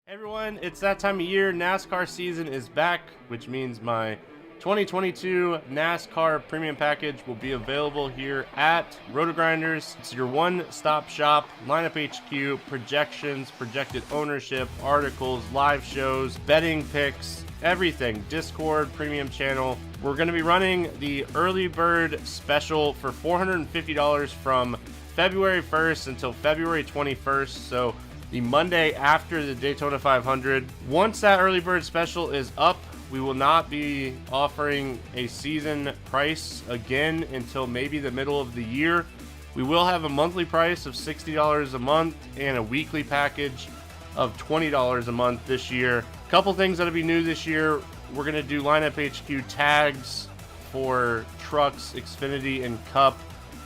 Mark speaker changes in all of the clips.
Speaker 1: Hey everyone, it's that time of year. NASCAR season is back, which means my 2022 NASCAR premium package will be available here at Rotogrinders. It's your one-stop shop, lineup HQ, projections, projected ownership, articles, live shows, betting picks, everything. Discord, premium channel. We're going to be running the early bird special for $450 from February 1st until February 21st. So the Monday after the Daytona 500. Once that early bird special is up, we will not be offering a season price again until maybe the middle of the year. We will have a monthly price of $60 a month and a weekly package of $20 a month this year. A couple things that'll be new this year. We're going to do lineup HQ tags for trucks, Xfinity, and Cup.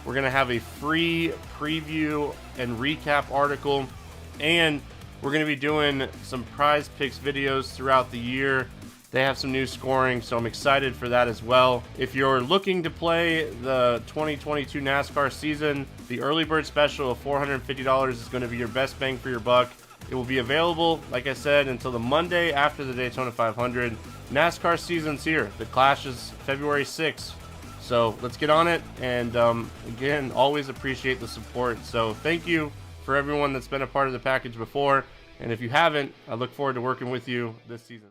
Speaker 1: We're going to have a free preview and recap article. And we're going to be doing some prize picks videos throughout the year. They have some new scoring, so I'm excited for that as well. If you're looking to play the 2022 NASCAR season, the early bird special of $450 is going to be your best bang for your buck. It will be available, like I said, until the Monday after the Daytona 500. NASCAR season's here. The Clash is February 6th. So let's get on it. And again, always appreciate the support. So thank you for everyone that's been a part of the package before, and if you haven't, I look forward to working with you this season.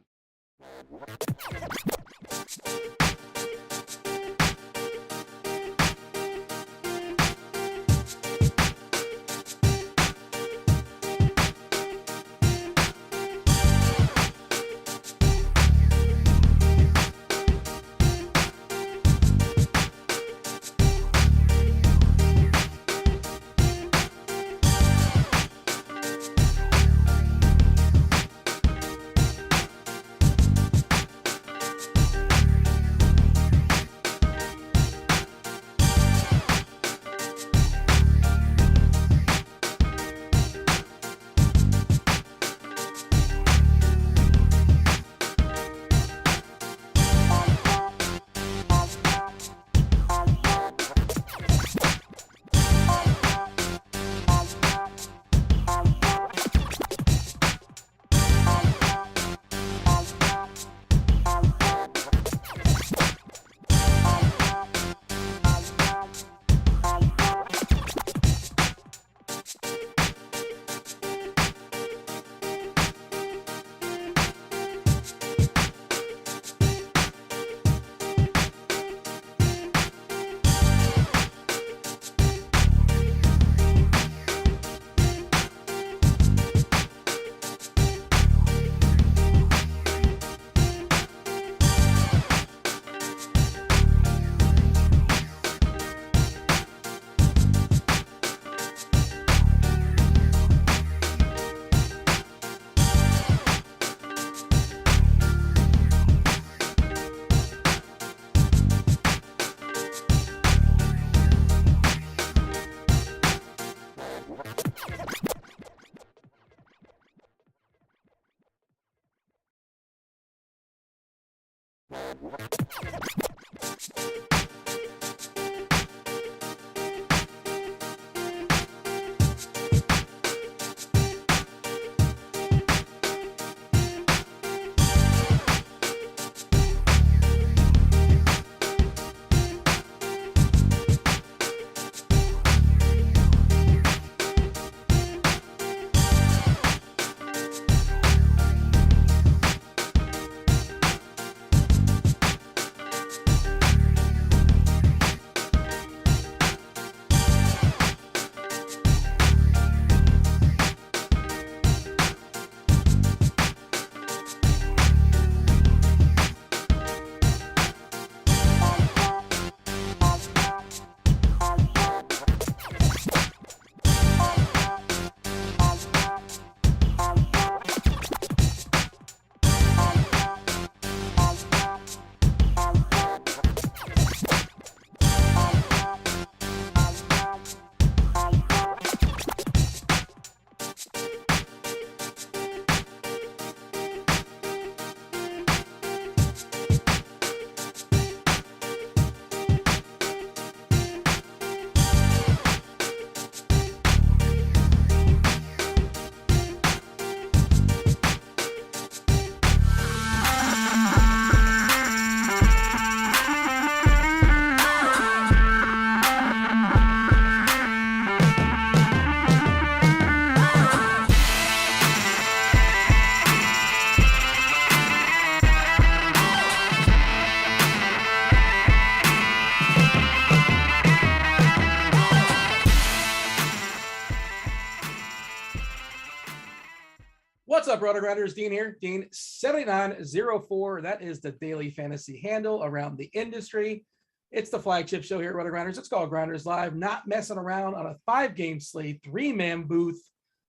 Speaker 2: What's up, Rotogrinders? Dean here. Dean7904. That is the daily fantasy handle around the industry. It's the flagship show here at Rotogrinders. It's called Grinderslive. Not messing around on a 5-game slate, 3-man booth.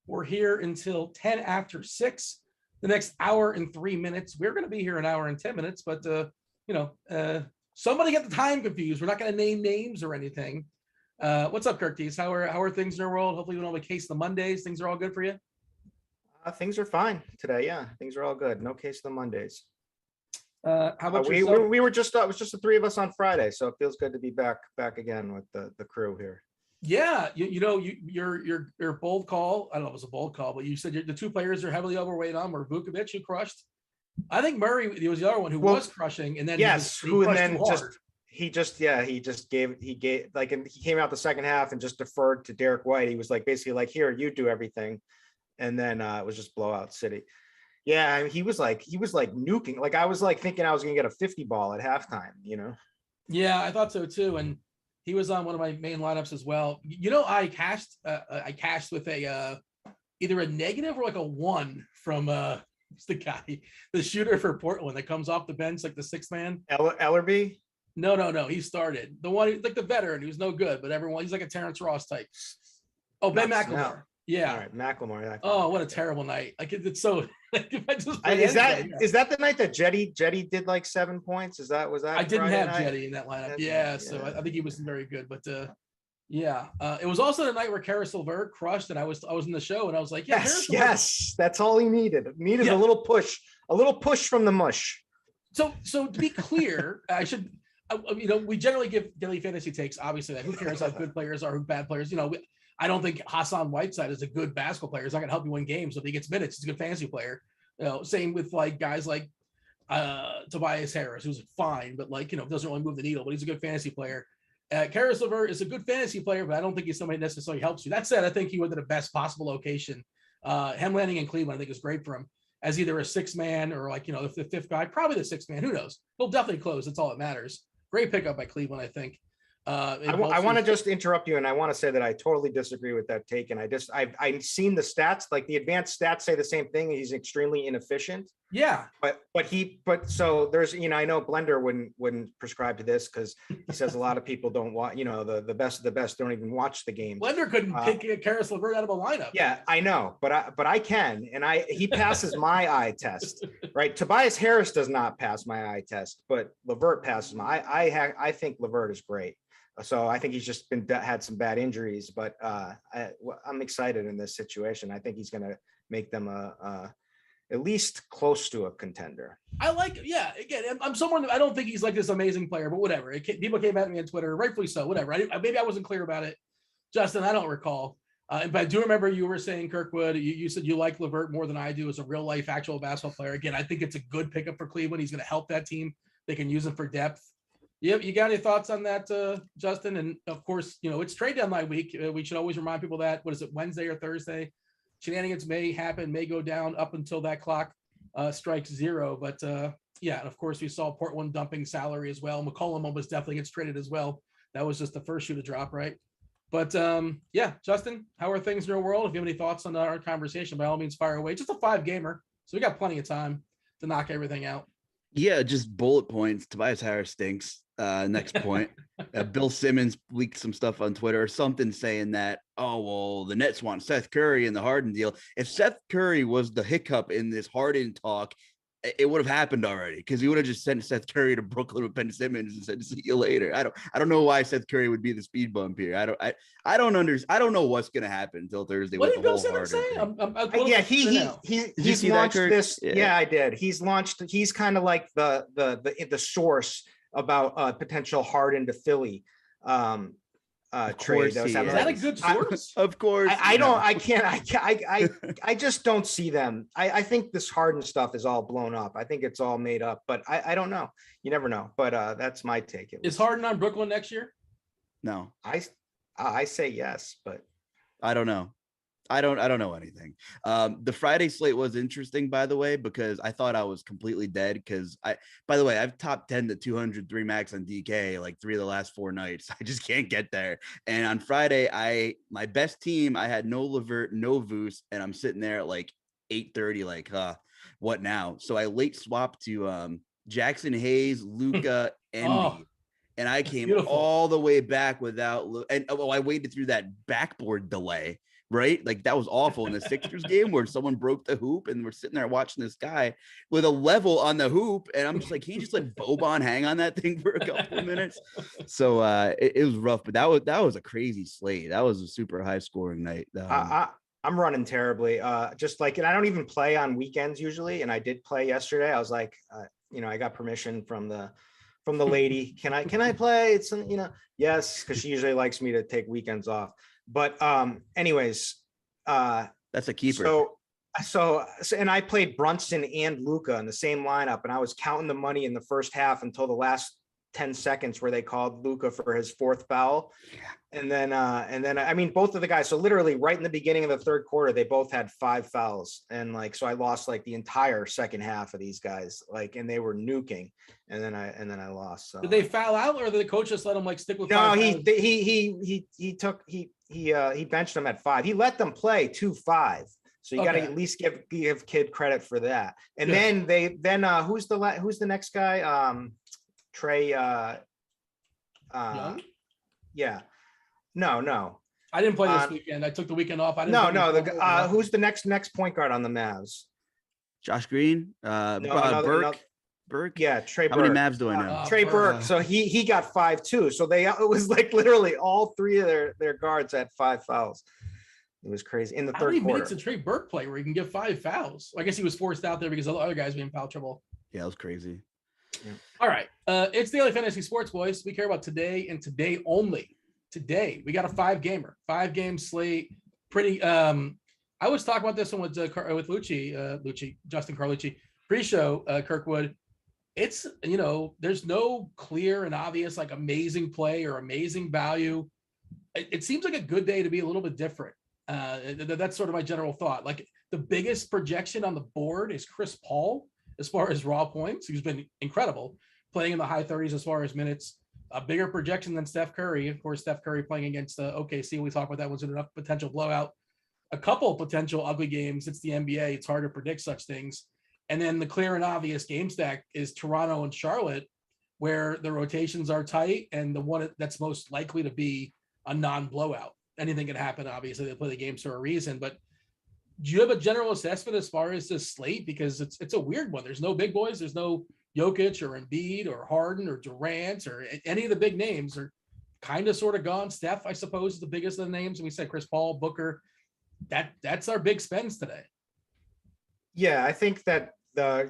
Speaker 2: We're here until 10 after 6. The next hour and 3 minutes. We're going to be here an hour and 10 minutes, but somebody get the time confused. We're not going to name names or anything. What's up, Kirk Dees? How are things in your world? Hopefully we don't have a case of the Mondays. Things are all good for you.
Speaker 3: Things are fine today. Yeah, things are all good. No case of the Mondays.
Speaker 2: How about
Speaker 3: we were just it was just the three of us on Friday, so it feels good to be back again with the crew here.
Speaker 2: Yeah, your bold call. I don't know if it was a bold call, but you said the two players are heavily overweight on were Vukovic, who crushed. I think Murray was the other one who was crushing, and then he gave like, and he came out the second half and just deferred to Derek White. He was like basically like, here, you do everything. And then it was just blowout city. Yeah, I mean, he was like nuking. Like I was like thinking I was gonna get a 50 ball at halftime, Yeah, I thought so too. And he was on one of my main lineups as well. I cashed with a either a negative or like a 1 from the shooter for Portland that comes off the bench, like the 6th man.
Speaker 3: Ellerby?
Speaker 2: No. He started. The one like the veteran who's no good, but he's like a Terrence Ross type. Oh, Ben McLemore. Yeah.
Speaker 3: All right, McLemore.
Speaker 2: Oh, what a terrible night! Like it's so. Like, if I just
Speaker 3: is that the night that Jetty did like 7 points? Was that?
Speaker 2: I didn't
Speaker 3: Friday
Speaker 2: have
Speaker 3: night?
Speaker 2: Jetty in that lineup. So I think he wasn't very good, but it was also the night where Karis LeVert crushed, and I was in the show, and I was like,
Speaker 3: yes, that's all he needed. A little push from the mush.
Speaker 2: So to be clear, we generally give daily fantasy takes. Obviously, that who cares how good players are, who bad players. I don't think Hassan Whiteside is a good basketball player. He's not going to help you win games. So if he gets minutes, he's a good fantasy player. Same with like guys like Tobias Harris, who's fine, but doesn't really move the needle, but he's a good fantasy player. Karis LeVert is a good fantasy player, but I don't think he's somebody that necessarily helps you. That said, I think he went to the best possible location. Him landing in Cleveland, I think is great for him as either a 6th man or the 5th guy, probably the 6th man. Who knows? He'll definitely close. That's all that matters. Great pickup by Cleveland, I think.
Speaker 3: I want to just interrupt you, and I want to say that I totally disagree with that take. And I've seen the stats, like the advanced stats say the same thing. He's extremely inefficient.
Speaker 2: Yeah.
Speaker 3: So there's, I know Blender wouldn't prescribe to this because he says a lot of people don't watch, the best of the best don't even watch the game.
Speaker 2: Blender couldn't pick Karis LeVert out of a lineup.
Speaker 3: Yeah, I know, but I can, and he passes my eye test, right? Tobias Harris does not pass my eye test, but LeVert passes my. I think LeVert is great. So I think he's just had some bad injuries, but I'm excited in this situation. I think he's going to make them at least close to a contender.
Speaker 2: Again, I'm someone, I don't think he's like this amazing player, but whatever. People came at me on Twitter, rightfully so, whatever. Maybe I wasn't clear about it. Justin, I don't recall. But I do remember you were saying, Kirkwood, you said you like LeVert more than I do as a real life actual basketball player. Again, I think it's a good pickup for Cleveland. He's going to help that team. They can use him for depth. You got any thoughts on that, Justin? And of course, it's trade deadline week. We should always remind people that, what is it, Wednesday or Thursday? Shenanigans may happen, may go down up until that clock strikes 0. But and of course, we saw Portland dumping salary as well. McCollum almost definitely gets traded as well. That was just the first shoe to drop, right? But Justin, how are things in your world? If you have any thoughts on our conversation, by all means, fire away. Just a 5-gamer, so we got plenty of time to knock everything out.
Speaker 4: Yeah, just bullet points. Tobias Harris stinks. Next point. Bill Simmons leaked some stuff on Twitter or something saying that, the Nets want Seth Curry in the Harden deal. If Seth Curry was the hiccup in this Harden talk, it would have happened already, because he would have just sent Seth Curry to Brooklyn with Ben Simmons and said, "See you later." I don't know why Seth Curry would be the speed bump here. I don't know what's going to happen until Thursday.
Speaker 2: What did Bill Simmons say?
Speaker 3: He's launched this. Yeah, I did. He's kind of like the source about potential Harden to Philly trade.
Speaker 2: Is that a good source?
Speaker 4: Of course.
Speaker 3: I just don't see them. I think this Harden stuff is all blown up. I think it's all made up, but I don't know. You never know. But that's my take.
Speaker 2: Is Harden on Brooklyn next year?
Speaker 4: No.
Speaker 3: I say yes, but
Speaker 4: I don't know. I don't know anything. The Friday slate was interesting, by the way, because I thought I was completely dead. Because I've top 10 to 203 max on DK like 3 of the last 4 nights. I just can't get there. And on Friday, my best team, I had no LeVert, no Vooch, and I'm sitting there at like 8:30, like, what now? So I late swapped to Jackson Hayes, Luca, Envy. And I came
Speaker 2: beautiful.
Speaker 4: all the way back without, and I waited through that backboard delay, right? Like that was awful in the Sixers game where someone broke the hoop and we're sitting there watching this guy with a level on the hoop. And I'm just like, can you just let Boban hang on that thing for a couple of minutes? So it was rough, but that was a crazy slate. That was a super high scoring night.
Speaker 3: I'm running terribly. Just like, and I don't even play on weekends usually. And I did play yesterday. I was like, I got permission from the lady. Can I play? It's, yes, because she usually likes me to take weekends off. But anyways,
Speaker 4: that's a keeper.
Speaker 3: So and I played Brunson and Luca in the same lineup, and I was counting the money in the first half until the last 10 seconds where they called Luca for his fourth foul. And then I mean, both of the guys, so literally right in the beginning of the third quarter, they both had 5 fouls. And like, so I lost like the entire second half of these guys, like, and they were nuking. And then I lost. So
Speaker 2: did they foul out, or did the coach just let them like stick with?
Speaker 3: No, he benched them at 5. He let them play 2-5. So you got to at least give kid credit for that. And then who's the next guy? Trey, Young? Yeah. No.
Speaker 2: I didn't play this weekend. I took the weekend off.
Speaker 3: Who's the next point guard on the Mavs?
Speaker 4: Josh Green, Burke.
Speaker 3: Yeah, Trey Burke.
Speaker 4: How many Mavs do I know?
Speaker 3: Trey Burke. So he got 5 too. So it was like literally all 3 of their guards had 5 fouls. It was crazy in the third quarter.
Speaker 2: How many minutes did Trey Burke play where he can get 5 fouls? I guess he was forced out there because the other guys were in foul trouble.
Speaker 4: Yeah, it was crazy.
Speaker 2: Yeah. All right. It's Daily Fantasy Sports, boys. We care about today and today only. Today, we got a 5-game slate. Pretty. I was talking about this one with Justin Carlucci pre-show, Kirkwood. It's, there's no clear and obvious, like amazing play or amazing value. It seems like a good day to be a little bit different. That's sort of my general thought. Like the biggest projection on the board is Chris Paul as far as raw points. He's been incredible, playing in the high 30s as far as minutes. A bigger projection than Steph Curry. Of course, Steph Curry playing against OKC. We talked about that was enough potential blowout. A couple potential ugly games. It's the NBA. It's hard to predict such things. And then the clear and obvious game stack is Toronto and Charlotte, where the rotations are tight and the one that's most likely to be a non-blowout. Anything can happen. Obviously, they play the games for a reason. But do you have a general assessment as far as this slate? Because it's a weird one. There's no big boys. There's no Jokic or Embiid or Harden or Durant or any of the big names are kind of sort of gone. Steph, I suppose, is the biggest of the names. And we said Chris Paul, Booker. That's our big spends today.
Speaker 3: Yeah, I think that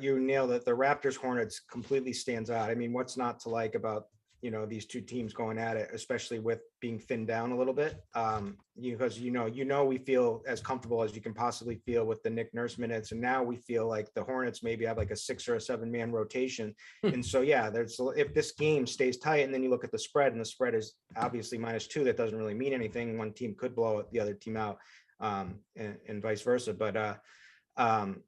Speaker 3: you nailed it. The Raptors Hornets completely stands out. I mean, what's not to like about these two teams going at it, especially with being thinned down a little bit, because we feel as comfortable as you can possibly feel with the Nick Nurse minutes, and now we feel like the Hornets maybe have like a 6 or a 7-man rotation, and so if this game stays tight, and then you look at the spread, and the spread is obviously -2, that doesn't really mean anything. One team could blow the other team out, and vice versa, but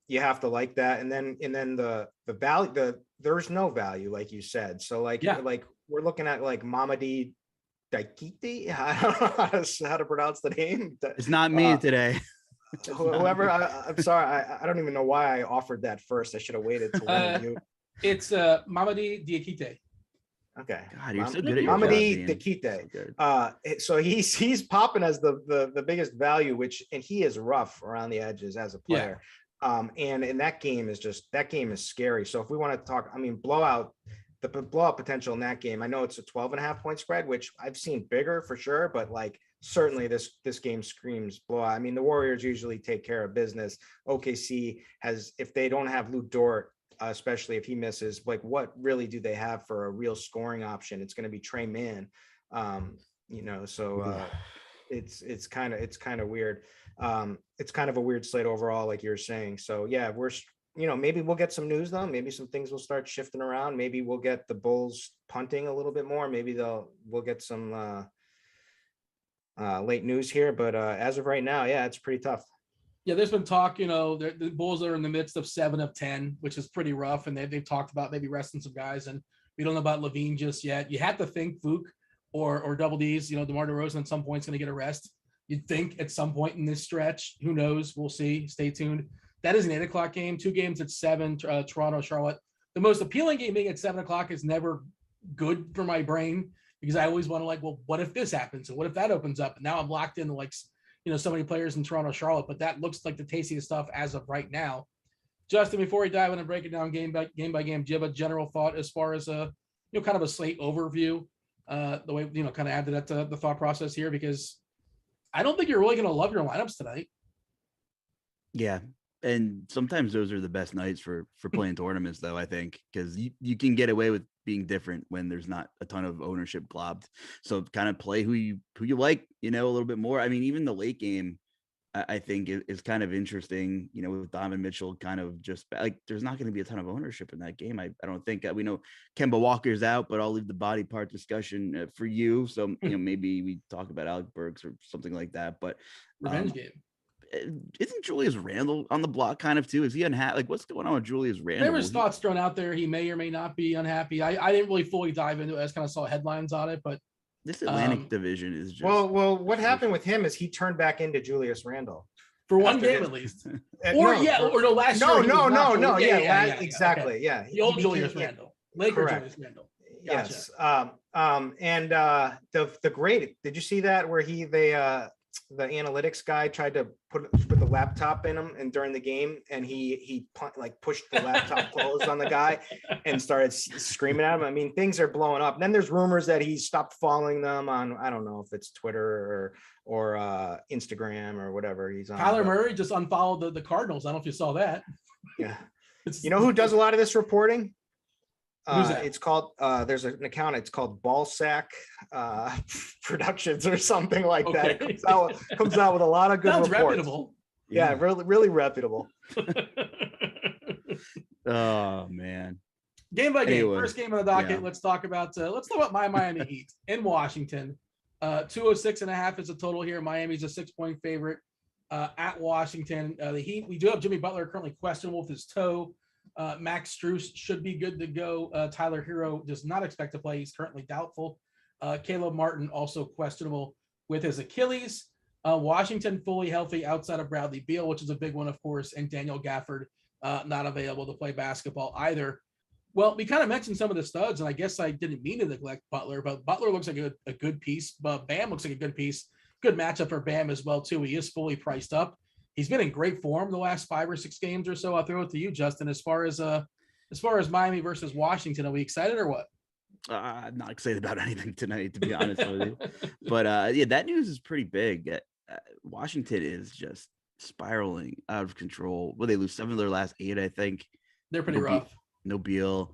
Speaker 3: you have to like that, and then the value, there's no value, like you said, so like we're looking at like Mamadi Daikite. I don't know how to pronounce the name.
Speaker 4: It's not me today.
Speaker 3: Whoever, I'm sorry. I don't even know why I offered that first. I should have waited till one of you.
Speaker 2: It's Mamadi Diakite.
Speaker 3: Okay.
Speaker 4: God, you're so good at your
Speaker 3: Mamadi Diakite. So he's popping as the biggest value, and he is rough around the edges as a player. Yeah. And in that game is scary. So if we want to talk, blowout. The blowout potential in that game, I know it's a 12.5 point spread, which I've seen bigger for sure, but like certainly this game screams blowout. The Warriors usually take care of business. OKC has, if they don't have Luke Dort, especially if he misses, like what really do they have for a real scoring option? It's going to be Trey Mann, so it's kind of weird. It's kind of a weird slate overall, like you're saying. So yeah, maybe we'll get some news though. Maybe some things will start shifting around. Maybe we'll get the Bulls punting a little bit more. Maybe we'll get some late news here. But as of right now, yeah, it's pretty tough.
Speaker 2: Yeah, there's been talk. The Bulls are in the midst of 7 of 10, which is pretty rough. And they've talked about maybe resting some guys. And we don't know about Levine just yet. You have to think Vuk or Double D's. DeMar DeRozan at some point is going to get a rest. You'd think at some point in this stretch. Who knows? We'll see. Stay tuned. That is an 8:00 game. 2 games at 7. Toronto, Charlotte. The most appealing game being at 7:00 is never good for my brain because I always want to like, well, what if this happens and what if that opens up? And now I'm locked into like, so many players in Toronto, Charlotte. But that looks like the tastiest stuff as of right now. Justin, before we dive in and break it down game by game, do you have a general thought as far as kind of a slate overview? The way kind of add to that to the thought process here, because I don't think you're really going to love your lineups tonight.
Speaker 4: Yeah. And sometimes those are the best nights for playing tournaments, though, I think, because you can get away with being different when there's not a ton of ownership globbed. So kind of play who you like, a little bit more. I mean, even the late game, I think is kind of interesting, with Donovan Mitchell kind of just like there's not going to be a ton of ownership in that game. I don't think we know Kemba Walker's out, but I'll leave the body part discussion for you. So, maybe we talk about Alec Burks or something like that, but
Speaker 2: revenge game.
Speaker 4: Isn't Julius Randle on the block kind of too? Is he unhappy? Like what's going on with Julius Randle?
Speaker 2: There was thoughts thrown out there. He may or may not be unhappy. I didn't really fully dive into it. I just kind of saw headlines on it, but
Speaker 4: this Atlantic division is just
Speaker 3: well. What happened with him is he turned back into Julius Randle
Speaker 2: for one game at least, last year.
Speaker 3: No. Yeah, exactly. Okay. Yeah,
Speaker 2: the old Julius Randle, Laker Julius Randle. Gotcha.
Speaker 3: Yes. And the great. Did you see that where the analytics guy tried to put the laptop in him and during the game, and he pushed the laptop closed on the guy and started screaming at him. I mean, things are blowing up. And then there's rumors that he stopped following them on, I don't know if it's Twitter or Instagram or whatever he's on.
Speaker 2: Kyler Murray just unfollowed the Cardinals. I don't know if you saw that.
Speaker 3: Yeah. Who does a lot of this reporting?
Speaker 2: It's
Speaker 3: called there's an account, it's called Ballsack Productions or something like that. It comes out with a lot of good
Speaker 2: Sounds
Speaker 3: reports.
Speaker 2: Reputable.
Speaker 3: Yeah, really reputable.
Speaker 4: Oh man.
Speaker 2: Game by game.
Speaker 4: Anyway,
Speaker 2: first game on the docket. Let's talk about my Miami Heat in Washington. 206.5 is the total here. Miami's a 6-point favorite at Washington. The Heat, we do have Jimmy Butler currently questionable with his toe. Max Strus should be good to go. Tyler Hero does not expect to play. He's currently doubtful. Caleb Martin also questionable with his Achilles. Washington fully healthy outside of Bradley Beal, which is a big one, of course, and Daniel Gafford not available to play basketball either. Well, we kind of mentioned some of the studs, and I guess I didn't mean to neglect Butler, but Butler looks like a good piece. But Bam looks like a good piece. Good matchup for Bam as well, too. He is fully priced up. He's been in great form the last 5 or 6 games or so. I'll throw it to you, Justin. As far as Miami versus Washington, are we excited or what?
Speaker 4: I'm not excited about anything tonight, to be honest with you. But that news is pretty big. Washington is just spiraling out of control. Well, they lose 7 of their last 8, I think.
Speaker 2: They're pretty rough.
Speaker 4: No Beal.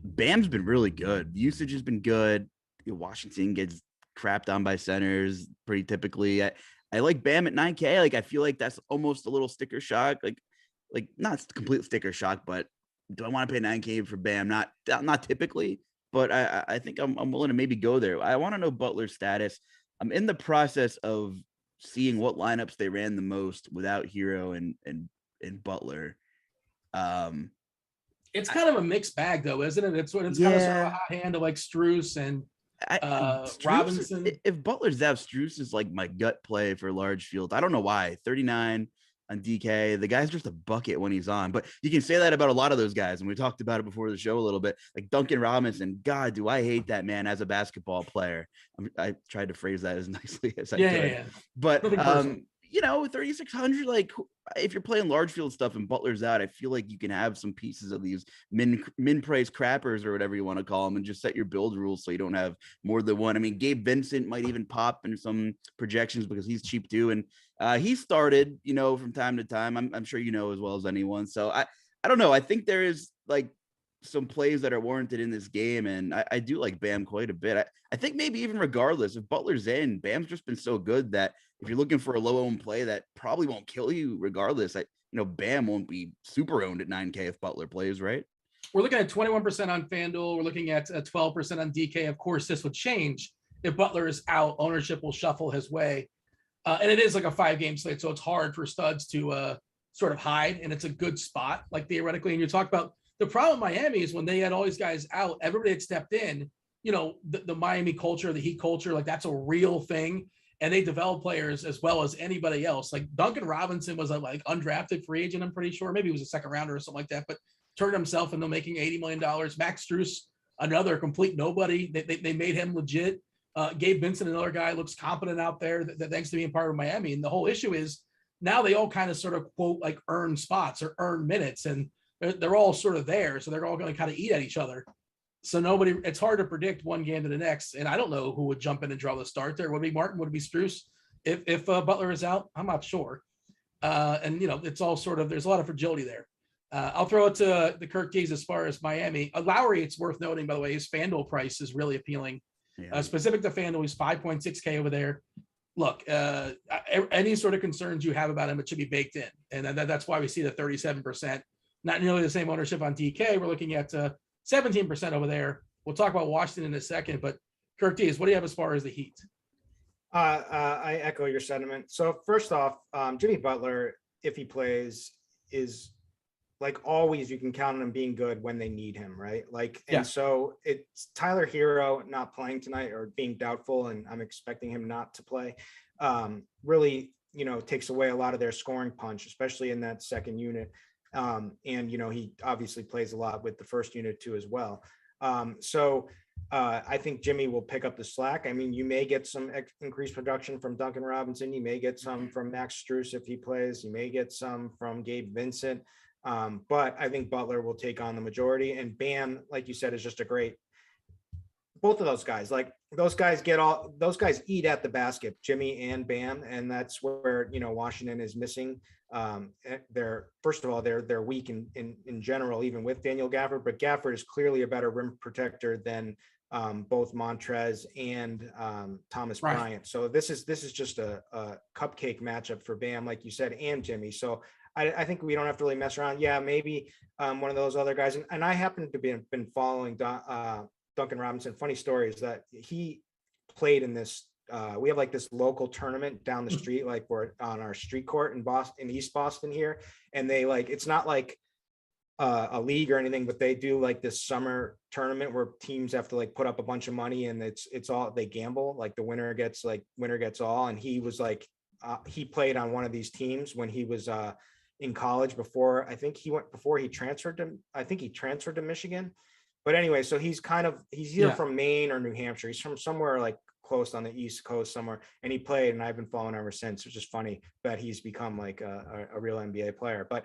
Speaker 4: Bam's been really good. The usage has been good. Washington gets crapped on by centers pretty typically. I like Bam at 9K. Like, I feel like that's almost a little sticker shock. Like not complete sticker shock, but do I want to pay 9K for Bam? Not typically, but I think I'm willing to maybe go there. I want to know Butler's status. I'm in the process of seeing what lineups they ran the most without Hero and Butler.
Speaker 2: It's kind of a mixed bag, though, isn't it? It's kind of sort of a hot hand of like Strus and
Speaker 4: Strus,
Speaker 2: Robinson.
Speaker 4: If Butler's out, Strus is like my gut play for large field. I don't know why. 39 on DK. The guy's just a bucket when he's on. But you can say that about a lot of those guys. And we talked about it before the show a little bit. Like Duncan Robinson. God, do I hate that man as a basketball player. I tried to phrase that as nicely as I could.
Speaker 2: Yeah.
Speaker 4: But 3,600, like if you're playing large field stuff and Butler's out, I feel like you can have some pieces of these min price crappers or whatever you want to call them and just set your build rules so you don't have more than one. I mean, Gabe Vincent might even pop in some projections because he's cheap too. And he started, from time to time. I'm sure as well as anyone. So I don't know. I think there is like some plays that are warranted in this game. And I do like Bam quite a bit. I think maybe even regardless, if Butler's in, Bam's just been so good that if you're looking for a low owned play that probably won't kill you regardless, Bam won't be super owned at 9K if Butler plays, right?
Speaker 2: We're looking at 21% on FanDuel. We're looking at 12% on DK. Of course, this would change if Butler is out. Ownership will shuffle his way. And it is like a 5-game slate, so it's hard for studs to sort of hide, and it's a good spot, like theoretically. And you talk about the problem with Miami is when they had all these guys out, everybody had stepped in, the Miami culture, the Heat culture, like that's a real thing. and they develop players as well as anybody else. Like Duncan Robinson was a like undrafted free agent, I'm pretty sure. Maybe he was a second rounder or something like that, but turned himself into making $80 million. Max Strus, another complete nobody. They made him legit. Gabe Vincent, another guy, looks competent out there that thanks to being part of Miami. And the whole issue is now they all kind of sort of quote like earn spots or earn minutes, and they're all sort of there. So they're all going to kind of eat at each other. So it's hard to predict one game to the next. And I don't know who would jump in and draw the start there. Would it be Martin? Would it be Strus? If Butler is out, I'm not sure. And, it's all sort of, there's a lot of fragility there. I'll throw it to the Kirk Tees as far as Miami. Lowry, it's worth noting, by the way, his FanDuel price is really appealing. Yeah. Specific to FanDuel, he's 5.6K over there. Look, any sort of concerns you have about him, it should be baked in. And that's why we see the 37%. Not nearly the same ownership on DK. We're looking at 17% over there. We'll talk about Washington in a second, but Kirk Tees, what do you have as far as the Heat?
Speaker 3: I echo your sentiment. So first off, Jimmy Butler, if he plays, is like always, you can count on him being good when they need him, right? And so it's Tyler Hero not playing tonight or being doubtful, and I'm expecting him not to play. Really, takes away a lot of their scoring punch, especially in that second unit. And he obviously plays a lot with the first unit too as well. I think Jimmy will pick up the slack. I mean, you may get some increased production from Duncan Robinson. You may get some from Max Strus if he plays. You may get some from Gabe Vincent. But I think Butler will take on the majority. And Bam, like you said, is just both of those guys. Like those guys eat at the basket, Jimmy and Bam. And that's where, Washington is missing. They're weak in general, even with Daniel Gafford, but Gafford is clearly a better rim protector than both Montrez and Thomas Bryant. So this is just a cupcake matchup for Bam, like you said, and Jimmy. So I think we don't have to really mess around. Yeah, maybe one of those other guys. And I happen to been following Duncan Robinson. Funny story is that he played in this. We have like this local tournament down the street, like we're on our street court in Boston, in East Boston here. And they it's not like a league or anything, but they do like this summer tournament where teams have to put up a bunch of money, and it's all, they gamble, like the winner gets all. And he was he played on one of these teams when he was in college before he transferred to Michigan. But anyway, so he's either from Maine or New Hampshire. He's from somewhere close on the East Coast somewhere, and he played, and I've been following ever since. It's just funny that he's become a real NBA player. But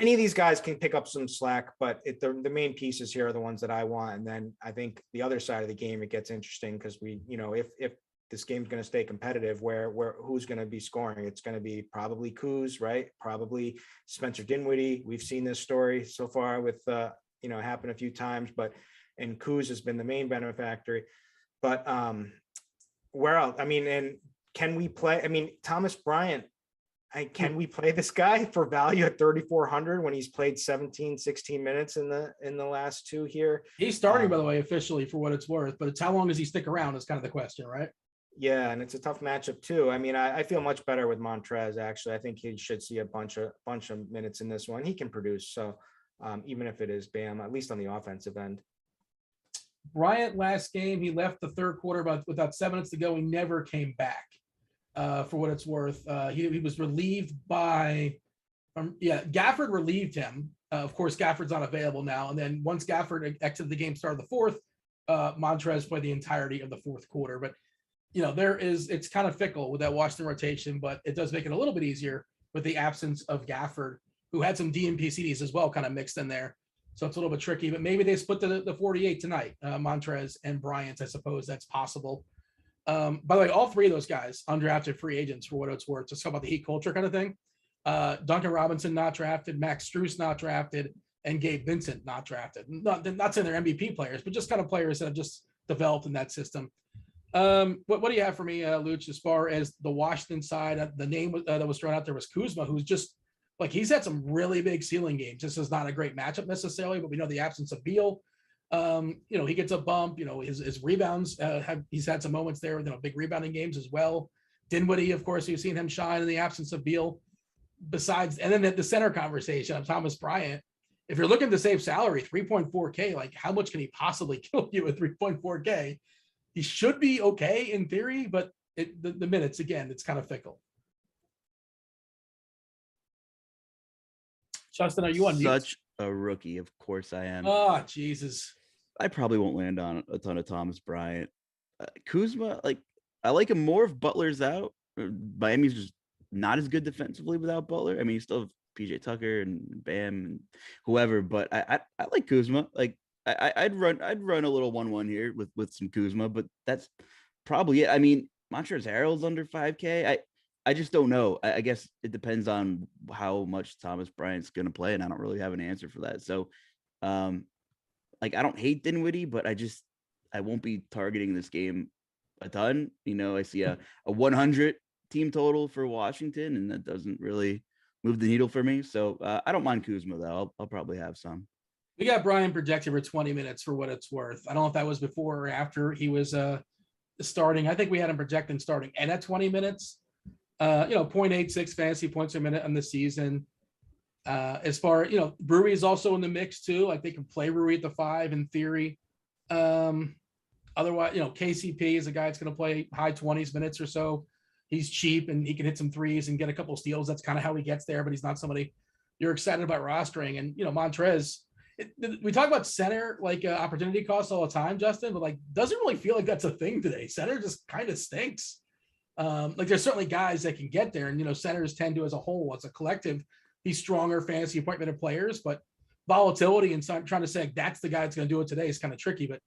Speaker 3: any of these guys can pick up some slack, but the main pieces here are the ones that I want. And then I think the other side of the game, it gets interesting because if this game's going to stay competitive, where who's going to be scoring? It's going to be probably Kuz, right? Probably Spencer Dinwiddie. We've seen this story so far with happen a few times, and Kuz has been the main benefactor. But where else? I mean, and can we play? I mean, Thomas Bryant, can we play this guy for value at 3,400 when he's played 16 minutes in the last two here?
Speaker 2: He's starting, by the way, officially, for what it's worth, but it's how long does he stick around is kind of the question, right?
Speaker 3: Yeah, and it's a tough matchup too. I mean, I feel much better with Montrez, actually. I think he should see a bunch of minutes in this one. He can produce, so even if it is Bam, at least on the offensive end.
Speaker 2: Bryant last game, he left the third quarter without 7 minutes to go. He never came back. For what it's worth, he was relieved by, Gafford relieved him. Of course, Gafford's not available now. And then once Gafford exited the game, started the fourth, Montrez played the entirety of the fourth quarter. But it's kind of fickle with that Washington rotation, but it does make it a little bit easier with the absence of Gafford, who had some DNP CDs as well, kind of mixed in there. So it's a little bit tricky, but maybe they split the 48 tonight, Montrez and Bryant. I suppose that's possible. By the way, all three of those guys, undrafted free agents for what it's worth. Just talk about the Heat culture kind of thing. Duncan Robinson not drafted, Max Strus not drafted, and Gabe Vincent not drafted. Not saying they're MVP players, but just kind of players that have just developed in that system. What do you have for me, Luch, as far as the Washington side? The name that was thrown out there was Kuzma, who's just he's had some really big ceiling games. This is not a great matchup necessarily, but we know the absence of Beal. He gets a bump, his rebounds, he's had some moments there, big rebounding games as well. Dinwiddie, of course, you've seen him shine in the absence of Beal. And then the center conversation of Thomas Bryant. If you're looking to save salary, 3.4K, how much can he possibly kill you at 3.4K? He should be okay in theory, but the minutes, again, it's kind of fickle. Justin, are you on mute?
Speaker 4: Such a rookie. Of course I am.
Speaker 2: Oh, Jesus.
Speaker 4: I probably won't land on a ton of Thomas Bryant. Kuzma, like, I like him more if Butler's out. Miami's just not as good defensively without Butler. I mean, you still have PJ Tucker and Bam and whoever, but I like Kuzma. Like, I'd run a little 1-1 here with some Kuzma, but that's probably it. I mean, Montrezl Harrell's under 5K. I just don't know. I guess it depends on how much Thomas Bryant's going to play, and I don't really have an answer for that. So, like, I don't hate Dinwiddie, but I won't be targeting this game a ton. You know, I see a 100 team total for Washington, and that doesn't really move the needle for me. So I don't mind Kuzma, though. I'll probably have some.
Speaker 2: We got Brian projected for 20 minutes for what it's worth. I don't know if that was before or after he was starting. I think we had him projecting starting and at 20 minutes. 0.86 fantasy points a minute on the season. As far, Brewery is also in the mix too. Like, they can play Brewery at the 5 in theory. Otherwise, KCP is a guy that's going to play high 20s minutes or so. He's cheap and he can hit some threes and get a couple steals. That's kind of how he gets there, but he's not somebody you're excited about rostering. And, Montrez, we talk about center, like opportunity costs all the time, Justin, but like, doesn't really feel like that's a thing today. Center just kind of stinks. Like, there's certainly guys that can get there, and centers tend to, as a whole, as a collective, be stronger fantasy appointment of players, but volatility and trying to say like, that's the guy that's going to do it today is kind of tricky. But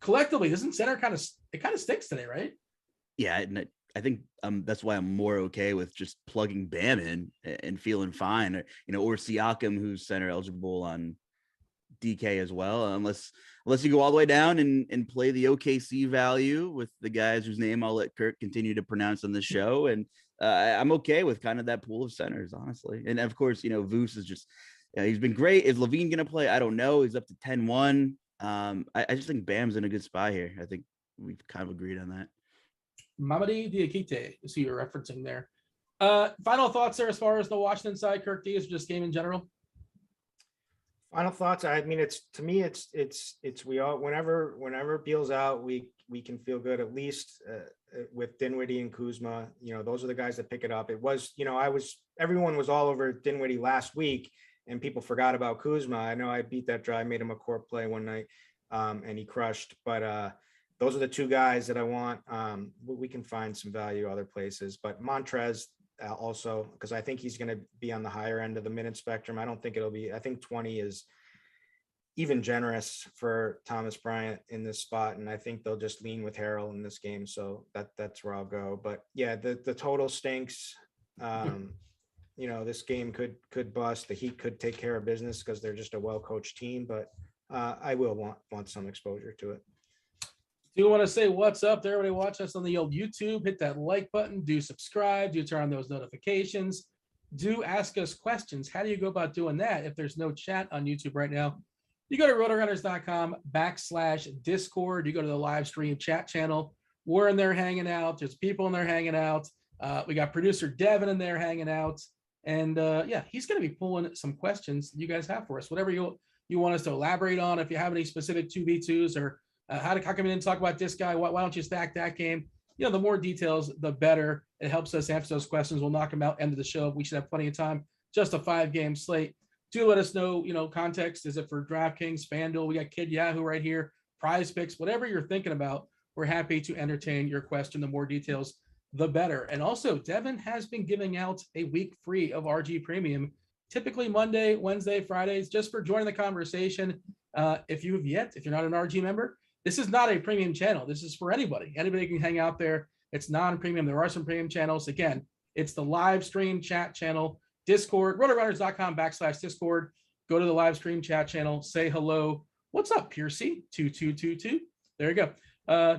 Speaker 2: collectively, doesn't center kind of stinks today, right?
Speaker 4: Yeah, and I think that's why I'm more okay with just plugging Bam in and feeling fine, or Siakam, who's center eligible on DK as well, unless you go all the way down and play the OKC value with the guys whose name I'll let Kirk continue to pronounce on the show. And I'm okay with kind of that pool of centers, honestly. And of course, Vooch is just, he's been great. Is Levine going to play? I don't know. He's up to 10-1. I just think Bam's in a good spot here. I think we've kind of agreed on that.
Speaker 2: Mamadi Diakite is who you're referencing there. Final thoughts there as far as the Washington side, Kirk D, is just game in general?
Speaker 3: Final thoughts. I mean, it's we all, whenever Beal's out, we can feel good, at least with Dinwiddie and Kuzma. Those are the guys that pick it up. It was, everyone was all over Dinwiddie last week, and people forgot about Kuzma. I know I beat that dry, made him a court play one night, and he crushed. But those are the two guys that I want. We can find some value other places, but Montrez also, because I think he's going to be on the higher end of the minute spectrum. I don't think I think 20 is even generous for Thomas Bryant in this spot. And I think they'll just lean with Harrell in this game. So that's where I'll go. But yeah, the total stinks. This game could bust. The Heat could take care of business because they're just a well-coached team, but I will want some exposure to it.
Speaker 2: Do want to say what's up to everybody watching us on the old YouTube. Hit that like button, do subscribe, do turn on those notifications, do ask us questions. How do you go about doing that if there's no chat on YouTube right now? You go to rotogrinders.com/Discord. You go to the live stream chat channel. We're in there hanging out. There's people in there hanging out. We got producer Devin in there hanging out. And he's going to be pulling some questions you guys have for us. Whatever you want us to elaborate on. If you have any specific 2v2s or how come you didn't talk about this guy? Why don't you stack that game? The more details, the better. It helps us answer those questions. We'll knock them out end of the show. We should have plenty of time. Just a 5-game slate. Do let us know, context. Is it for DraftKings, FanDuel? We got Kid Yahoo right here. Prize Picks, whatever you're thinking about. We're happy to entertain your question. The more details, the better. And also, Devin has been giving out a week free of RG Premium, typically Monday, Wednesday, Fridays, just for joining the conversation. If you're not an RG member, this is not a premium channel. This is for anybody. Anybody can hang out there. It's non-premium. There are some premium channels. Again, it's the live stream chat channel, Discord, rotogrinders.com/Discord. Go to the live stream chat channel. Say hello. What's up, Piercy? 2222. There you go.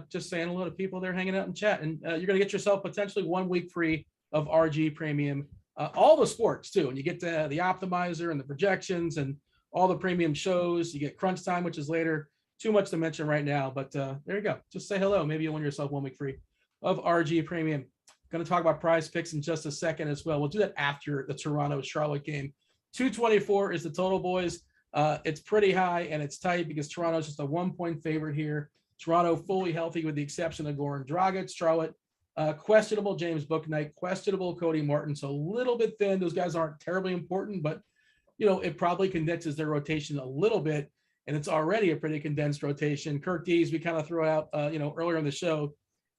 Speaker 2: Just saying hello to people there hanging out in chat. And you're going to get yourself potentially 1 week free of RG Premium. All the sports, too. And you get the optimizer and the projections and all the premium shows. You get Crunch Time, which is later. Too much to mention right now, but there you go. Just say hello. Maybe you'll win yourself 1 week free of RG Premium. Going to talk about Prize Picks in just a second as well. We'll do that after the Toronto-Charlotte game. 224 is the total, boys. It's pretty high and it's tight because Toronto's just a 1-point favorite here. Toronto fully healthy with the exception of Goran Dragic. Charlotte Questionable James Bouknight, questionable Cody Martin. So a little bit thin. Those guys aren't terribly important, but it probably condenses their rotation a little bit, and it's already a pretty condensed rotation. Kirk Dees, we kind of threw out, earlier in the show.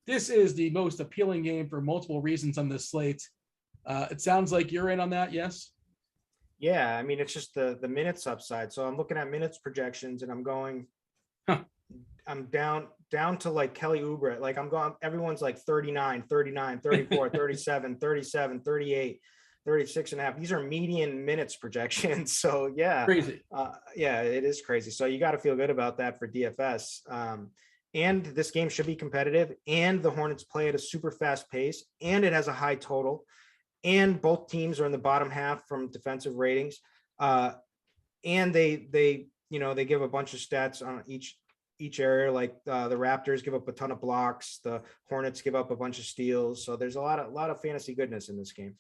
Speaker 2: This is the most appealing game for multiple reasons on this slate. It sounds like you're in on that, yes?
Speaker 3: Yeah, I mean, it's just the minutes upside. So I'm looking at minutes projections and I'm going, I'm down to like Kelly Oubre. Like I'm going, everyone's like 39, 39, 34, 37, 37, 38, 36 and a half. These are median minutes projections. So yeah,
Speaker 2: Crazy.
Speaker 3: Yeah, it is crazy. So you got to feel good about that for DFS. And this game should be competitive, and the Hornets play at a super fast pace, and it has a high total, and both teams are in the bottom half from defensive ratings. And they give a bunch of stats on each area. Like the Raptors give up a ton of blocks, the Hornets give up a bunch of steals. So there's a lot of fantasy goodness in this game.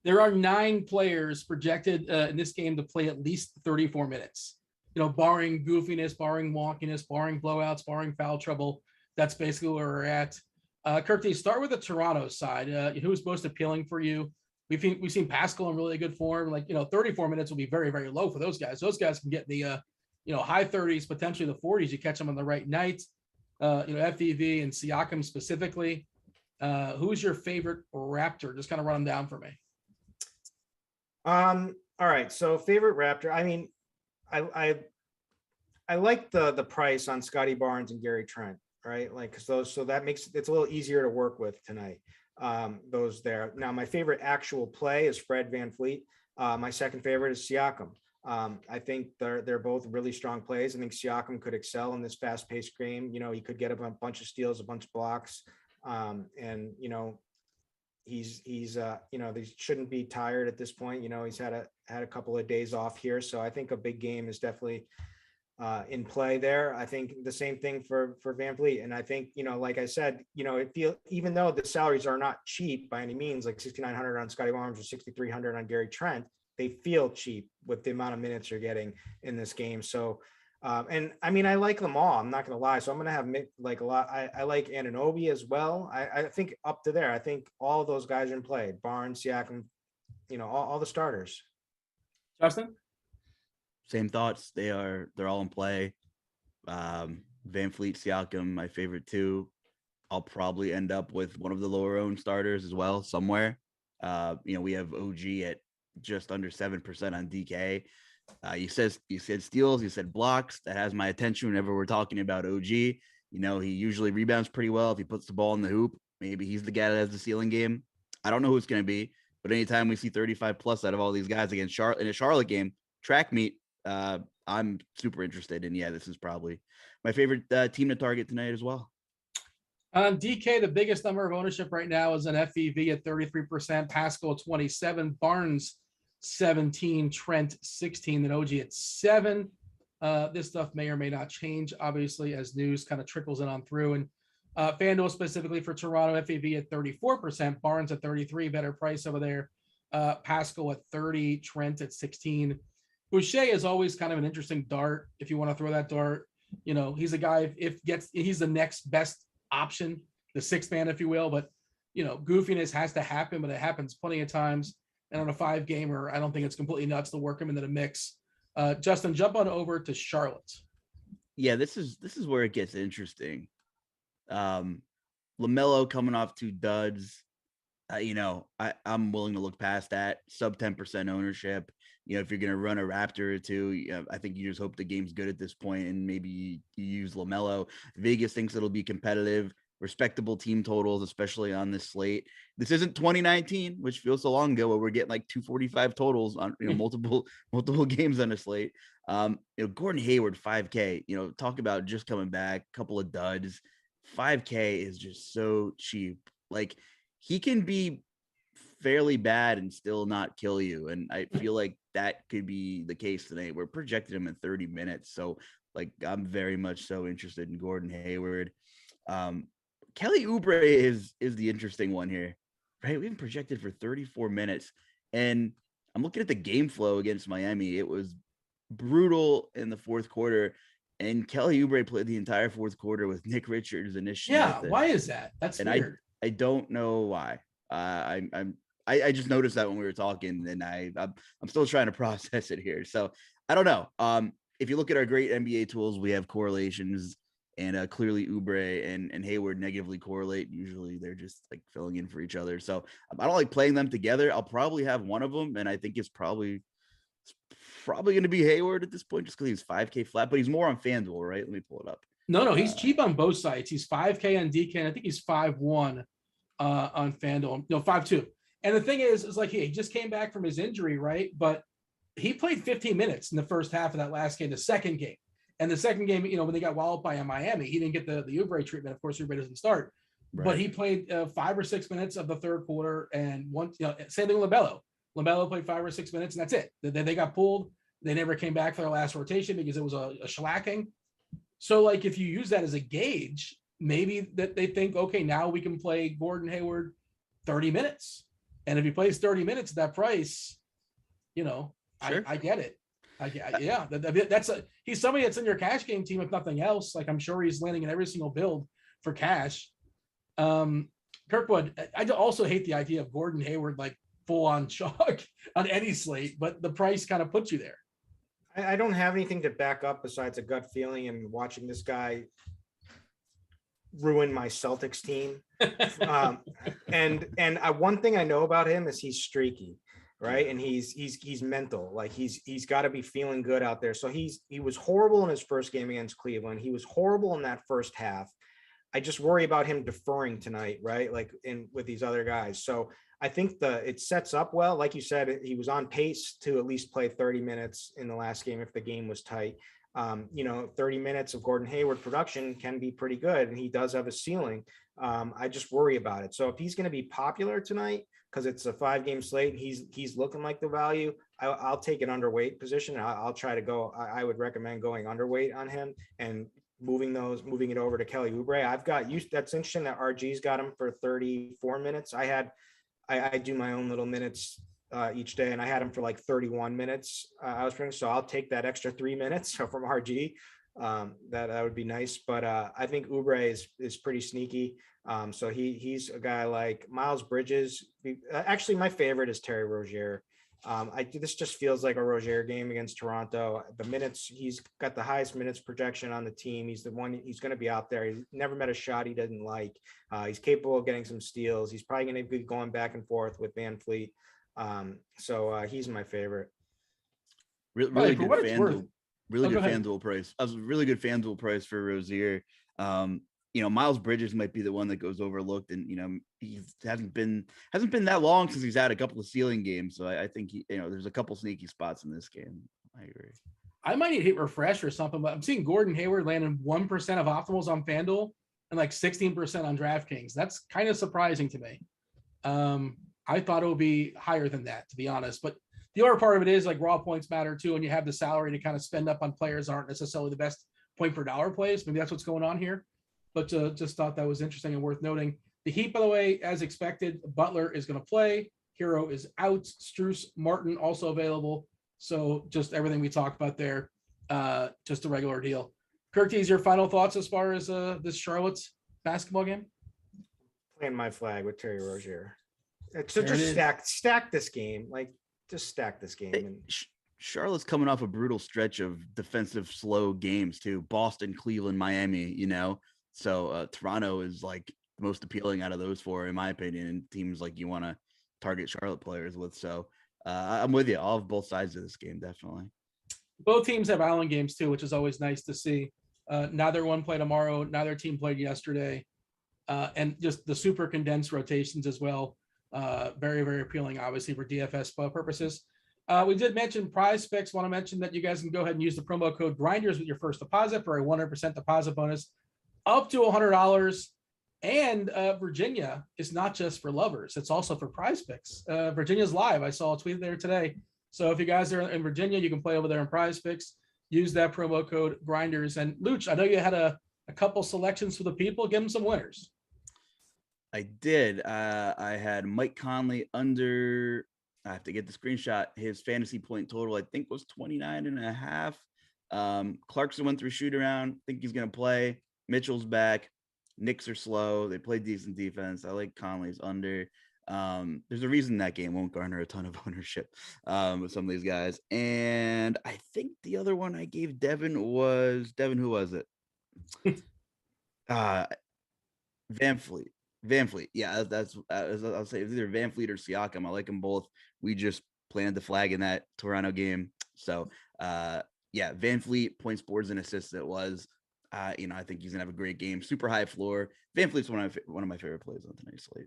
Speaker 2: There are 9 players projected in this game to play at least 34 minutes. Barring goofiness, barring wonkiness, barring blowouts, barring foul trouble. That's basically where we're at. Kirk, start with the Toronto side. Who's most appealing for you? We've seen Pascal in really good form. 34 minutes will be very, very low for those guys. Those guys can get the high 30s, potentially the 40s. You catch them on the right night. FEV and Siakam specifically. Who's your favorite Raptor? Just kind of run them down for me.
Speaker 3: All right. So favorite Raptor. I mean, I like the price on Scotty Barnes and Gary Trent, right? So that makes it's a little easier to work with tonight. Those there. Now, my favorite actual play is Fred VanVleet. My second favorite is Siakam. I think they're both really strong plays. I think Siakam could excel in this fast-paced game. He could get a bunch of steals, a bunch of blocks, and he's they shouldn't be tired at this point. He's had a couple of days off here, so I think a big game is definitely in play there. I think the same thing for VanVleet, and I think like I said, even though the salaries are not cheap by any means, like 6,900 on Scotty Barnes or 6,300 on Gary Trent, they feel cheap with the amount of minutes you're getting in this game. So. And I mean, I like them all. I'm not going to lie. So I'm going to have like a lot. I like Anunoby as well. I think up to there. I think all of those guys are in play. Barnes, Siakam, all the starters.
Speaker 2: Justin?
Speaker 4: Same thoughts. They're all in play. VanVleet, Siakam, my favorite two. I'll probably end up with one of the lower owned starters as well somewhere. We have OG at just under 7% on DK. You said steals, you said blocks. That has my attention whenever we're talking about OG. He usually rebounds pretty well if he puts the ball in the hoop. Maybe he's the guy that has the ceiling game. I don't know who it's going to be, but anytime we see 35 plus out of all these guys against Charlotte in a Charlotte game, track meet, I'm super interested in. Yeah, this is probably my favorite team to target tonight as well.
Speaker 2: DK, the biggest number of ownership right now is an FEV at 33%, Pascal 27, Barnes 17, Trent 16, and OG at 7. This stuff may or may not change, obviously, as news kind of trickles in on through. And FanDuel specifically for Toronto, FEV at 34%, Barnes at 33, better price over there. Pascal at 30, Trent at 16. Boucher is always kind of an interesting dart if you want to throw that dart. He's a guy he's the next best option, the sixth man, if you will. But goofiness has to happen, but it happens plenty of times. And on a 5-gamer, I don't think it's completely nuts to work him into the mix. Justin, jump on over to Charlotte.
Speaker 4: Yeah, this is where it gets interesting. LaMelo coming off 2 duds. I'm willing to look past that. Sub 10% ownership. If you're going to run a Raptor or two, I think you just hope the game's good at this point, and maybe you use LaMelo. Vegas thinks it'll be competitive. Respectable team totals, especially on this slate. This isn't 2019, which feels so long ago, where we're getting like 245 totals on multiple games on a slate. Gordon Hayward 5K. Talk about just coming back, couple of duds. 5K is just so cheap. Like he can be fairly bad and still not kill you, and I feel like that could be the case tonight. We're projected him in 30 minutes, so like I'm very much so interested in Gordon Hayward. Kelly Oubre is the interesting one here, right? We have projected for 34 minutes, and I'm looking at the game flow against Miami. It was brutal in the fourth quarter, and Kelly Oubre played the entire fourth quarter with Nick Richards and Ish.
Speaker 2: Yeah, why is that? That's weird.
Speaker 4: I don't know why. I just noticed that when we were talking, and I'm still trying to process it here. So I don't know. If you look at our great NBA tools, we have correlations, and clearly Oubre and Hayward negatively correlate. Usually they're just like filling in for each other. So I don't like playing them together. I'll probably have one of them, and I think it's probably going to be Hayward at this point, just because he's 5K flat, but he's more on FanDuel, right? Let me pull it up.
Speaker 2: No, he's cheap on both sides. He's 5K on DK, and I think he's 5-1 on FanDuel. No, 5-2. And the thing is like he just came back from his injury, right? But he played 15 minutes in the first half of that last game, the second game. And the second game, when they got walloped by Miami, he didn't get the Oubre treatment. Of course, Oubre doesn't start. Right. But he played 5 or 6 minutes of the third quarter, and same thing with LaMelo. LaMelo played 5 or 6 minutes, and that's it. They got pulled. They never came back for their last rotation because it was a shellacking. So, like, if you use that as a gauge, maybe that they think, okay, now we can play Gordon Hayward 30 minutes. And if he plays 30 minutes at that price, sure. I get it. He's somebody that's in your cash game team, if nothing else. Like, I'm sure he's landing in every single build for cash. Kirkwood, I also hate the idea of Gordon Hayward, like, full on chalk on any slate, but the price kind of puts you there.
Speaker 3: I don't have anything to back up besides a gut feeling and watching this guy ruin my Celtics team. One thing I know about him is he's streaky, right? And he's mental. Like he's got to be feeling good out there. So he was horrible in his first game against Cleveland. He was horrible in that first half. I just worry about him deferring tonight, right? Like with these other guys. So I think it sets up well. Like you said, he was on pace to at least play 30 minutes in the last game if the game was tight. 30 minutes of Gordon Hayward production can be pretty good, and he does have a ceiling. I just worry about it. So if he's going to be popular tonight, because it's a 5-game slate, he's looking like the value, I'll take an underweight position. I'll try to go. I would recommend going underweight on him and moving it over to Kelly Oubre. That's interesting that RG's got him for 34 minutes. I do my own little minutes each day, and I had him for like 31 minutes. I was playing, so I'll take that extra 3 minutes from RG. That would be nice, but I think Oubre is pretty sneaky. So he's a guy like Miles Bridges. Actually, my favorite is Terry Rozier. This just feels like a Rozier game against Toronto. The minutes, he's got the highest minutes projection on the team. He's the one, he's going to be out there. He's never met a shot he doesn't like. He's capable of getting some steals. He's probably going to be going back and forth with Van Fleet. So he's my favorite.
Speaker 4: Really good FanDuel. Really good FanDuel price. I was a really good FanDuel price for Rozier. Miles Bridges might be the one that goes overlooked, and he hasn't been that long since he's had a couple of ceiling games. So I think there's a couple sneaky spots in this game. I agree.
Speaker 2: I might need to hit refresh or something, but I'm seeing Gordon Hayward landing 1% of optimals on FanDuel and like 16% on DraftKings. That's kind of surprising to me. I thought it would be higher than that, to be honest. But the other part of it is like raw points matter too, and you have the salary to kind of spend up on players aren't necessarily the best point per dollar plays. Maybe that's what's going on here. But just thought that was interesting and worth noting. The Heat, by the way, as expected, Butler is going to play. Hero is out. Strus Martin also available. So just everything we talked about there, just a regular deal. Kirk, your final thoughts as far as this Charlotte's basketball game?
Speaker 3: Playing my flag with Terry Rozier. So just stack this game. Like, just stack this game. And
Speaker 4: Charlotte's coming off a brutal stretch of defensive slow games too. Boston, Cleveland, Miami, So Toronto is like the most appealing out of those four, in my opinion, and teams like you want to target Charlotte players with. So I'm with you. I'll have both sides of this game, definitely.
Speaker 2: Both teams have island games too, which is always nice to see. Neither one play tomorrow. Neither team played yesterday. And just the super condensed rotations as well. Very, very appealing, obviously, for DFS purposes. We did mention Prize Picks. Want to mention that you guys can go ahead and use the promo code Grinders with your first deposit for a 100% deposit bonus up to $100. And Virginia is not just for lovers. It's also for Prize Picks. Virginia's live. I saw a tweet there today. So if you guys are in Virginia, you can play over there in Prize Picks. Use that promo code Grinders. And Luch, I know you had a couple selections for the people. Give them some winners.
Speaker 4: I did. I had Mike Conley under, I have to get the screenshot. His fantasy point total, I think, was 29.5. Clarkson went through shoot around. I think he's going to play. Mitchell's back. Knicks are slow. They play decent defense. I like Conley's under. There's a reason that game won't garner a ton of ownership with some of these guys. And I think the other one I gave Devin was Devin. Who was it? Van Fleet. Van Fleet. Yeah, that's I'll say it's either Van Fleet or Siakam. I like them both. We just planted the flag in that Toronto game. So yeah, Van Fleet, points, boards, and assists. It was. I think he's gonna have a great game. Super high floor. Van Fleet's one of my favorite plays on tonight's slate.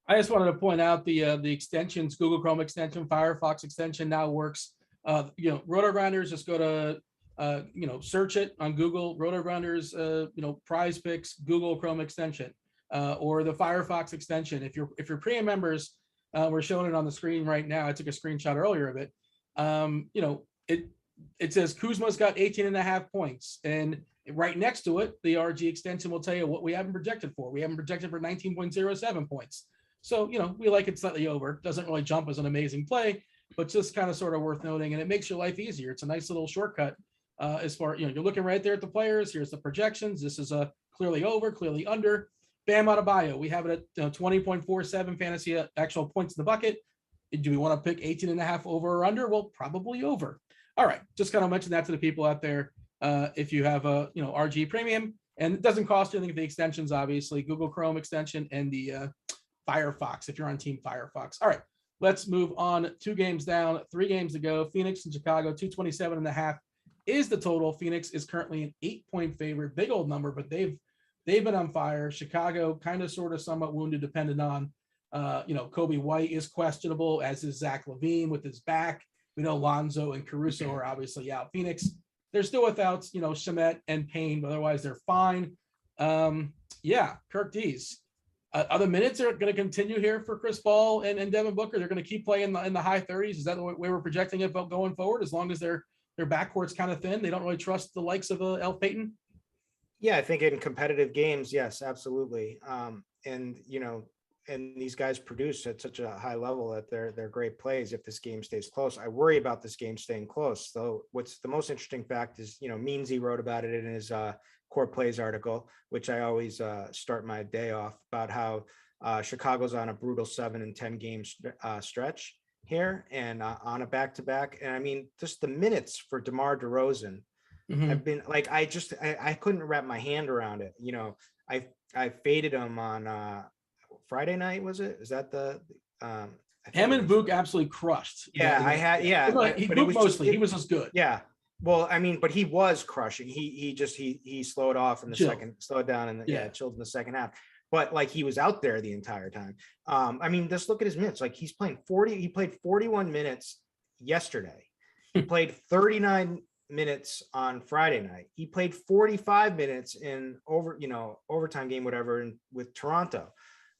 Speaker 2: I just wanted to point out the extensions, Google Chrome extension, Firefox extension now works. Rotogrinders, just go to search it on Google, Rotogrinders, prize picks, Google Chrome extension, or the Firefox extension. If you're premium members, we're showing it on the screen right now. I took a screenshot earlier of it. It says Kuzma's got 18.5 points, and right next to it, the RG extension will tell you what we haven't projected for. We haven't projected for 19.07 points. So, we like it slightly over. Doesn't really jump as an amazing play, but just kind of sort of worth noting. And it makes your life easier. It's a nice little shortcut as far, you're looking right there at the players. Here's the projections. This is a clearly over, clearly under. Bam Adebayo. We have it at 20.47 fantasy actual points in the bucket. Do we want to pick 18.5 over or under? Well, probably over. All right. Just kind of mention that to the people out there. If you have a, RG premium, and it doesn't cost you anything, the extensions, obviously, Google Chrome extension and the Firefox, if you're on Team Firefox. All right, let's move on. 2 games down, 3 games to go. Phoenix and Chicago, 227.5 is the total. Phoenix is currently an 8-point favorite, big old number, but they've been on fire. Chicago kind of sort of somewhat wounded, dependent on, Kobe White is questionable, as is Zach LaVine with his back. We know Lonzo and Caruso are obviously out. Phoenix, they're still without, Shamet and Payne, but otherwise they're fine. Kirk D's. Are the minutes are going to continue here for Chris Paul and Devin Booker? They're going to keep playing in the high 30s. Is that the way we're projecting it going forward? As long as their backcourt's kind of thin, they don't really trust the likes of Elf Payton.
Speaker 3: Yeah, I think in competitive games, yes, absolutely. And these guys produce at such a high level that they're great plays. If this game stays close, I worry about this game staying close. So what's the most interesting fact is, Meansy wrote about it in his Core Plays article, which I always start my day off, about how Chicago's on a brutal 7 and 10 game stretch here, and on a back-to-back. And I mean, just the minutes for DeMar DeRozan have been like, I couldn't wrap my hand around it. I faded him on Friday night. Was it? Is that the
Speaker 2: him and Vuk absolutely crushed? He was just good.
Speaker 3: Yeah. Well, I mean, but he was crushing. He slowed off in the slowed down and chilled in the second half. But like, he was out there the entire time. I mean, just look at his minutes. Like, he played 41 minutes yesterday. He played 39 minutes on Friday night. He played 45 minutes in overtime game, whatever, with Toronto.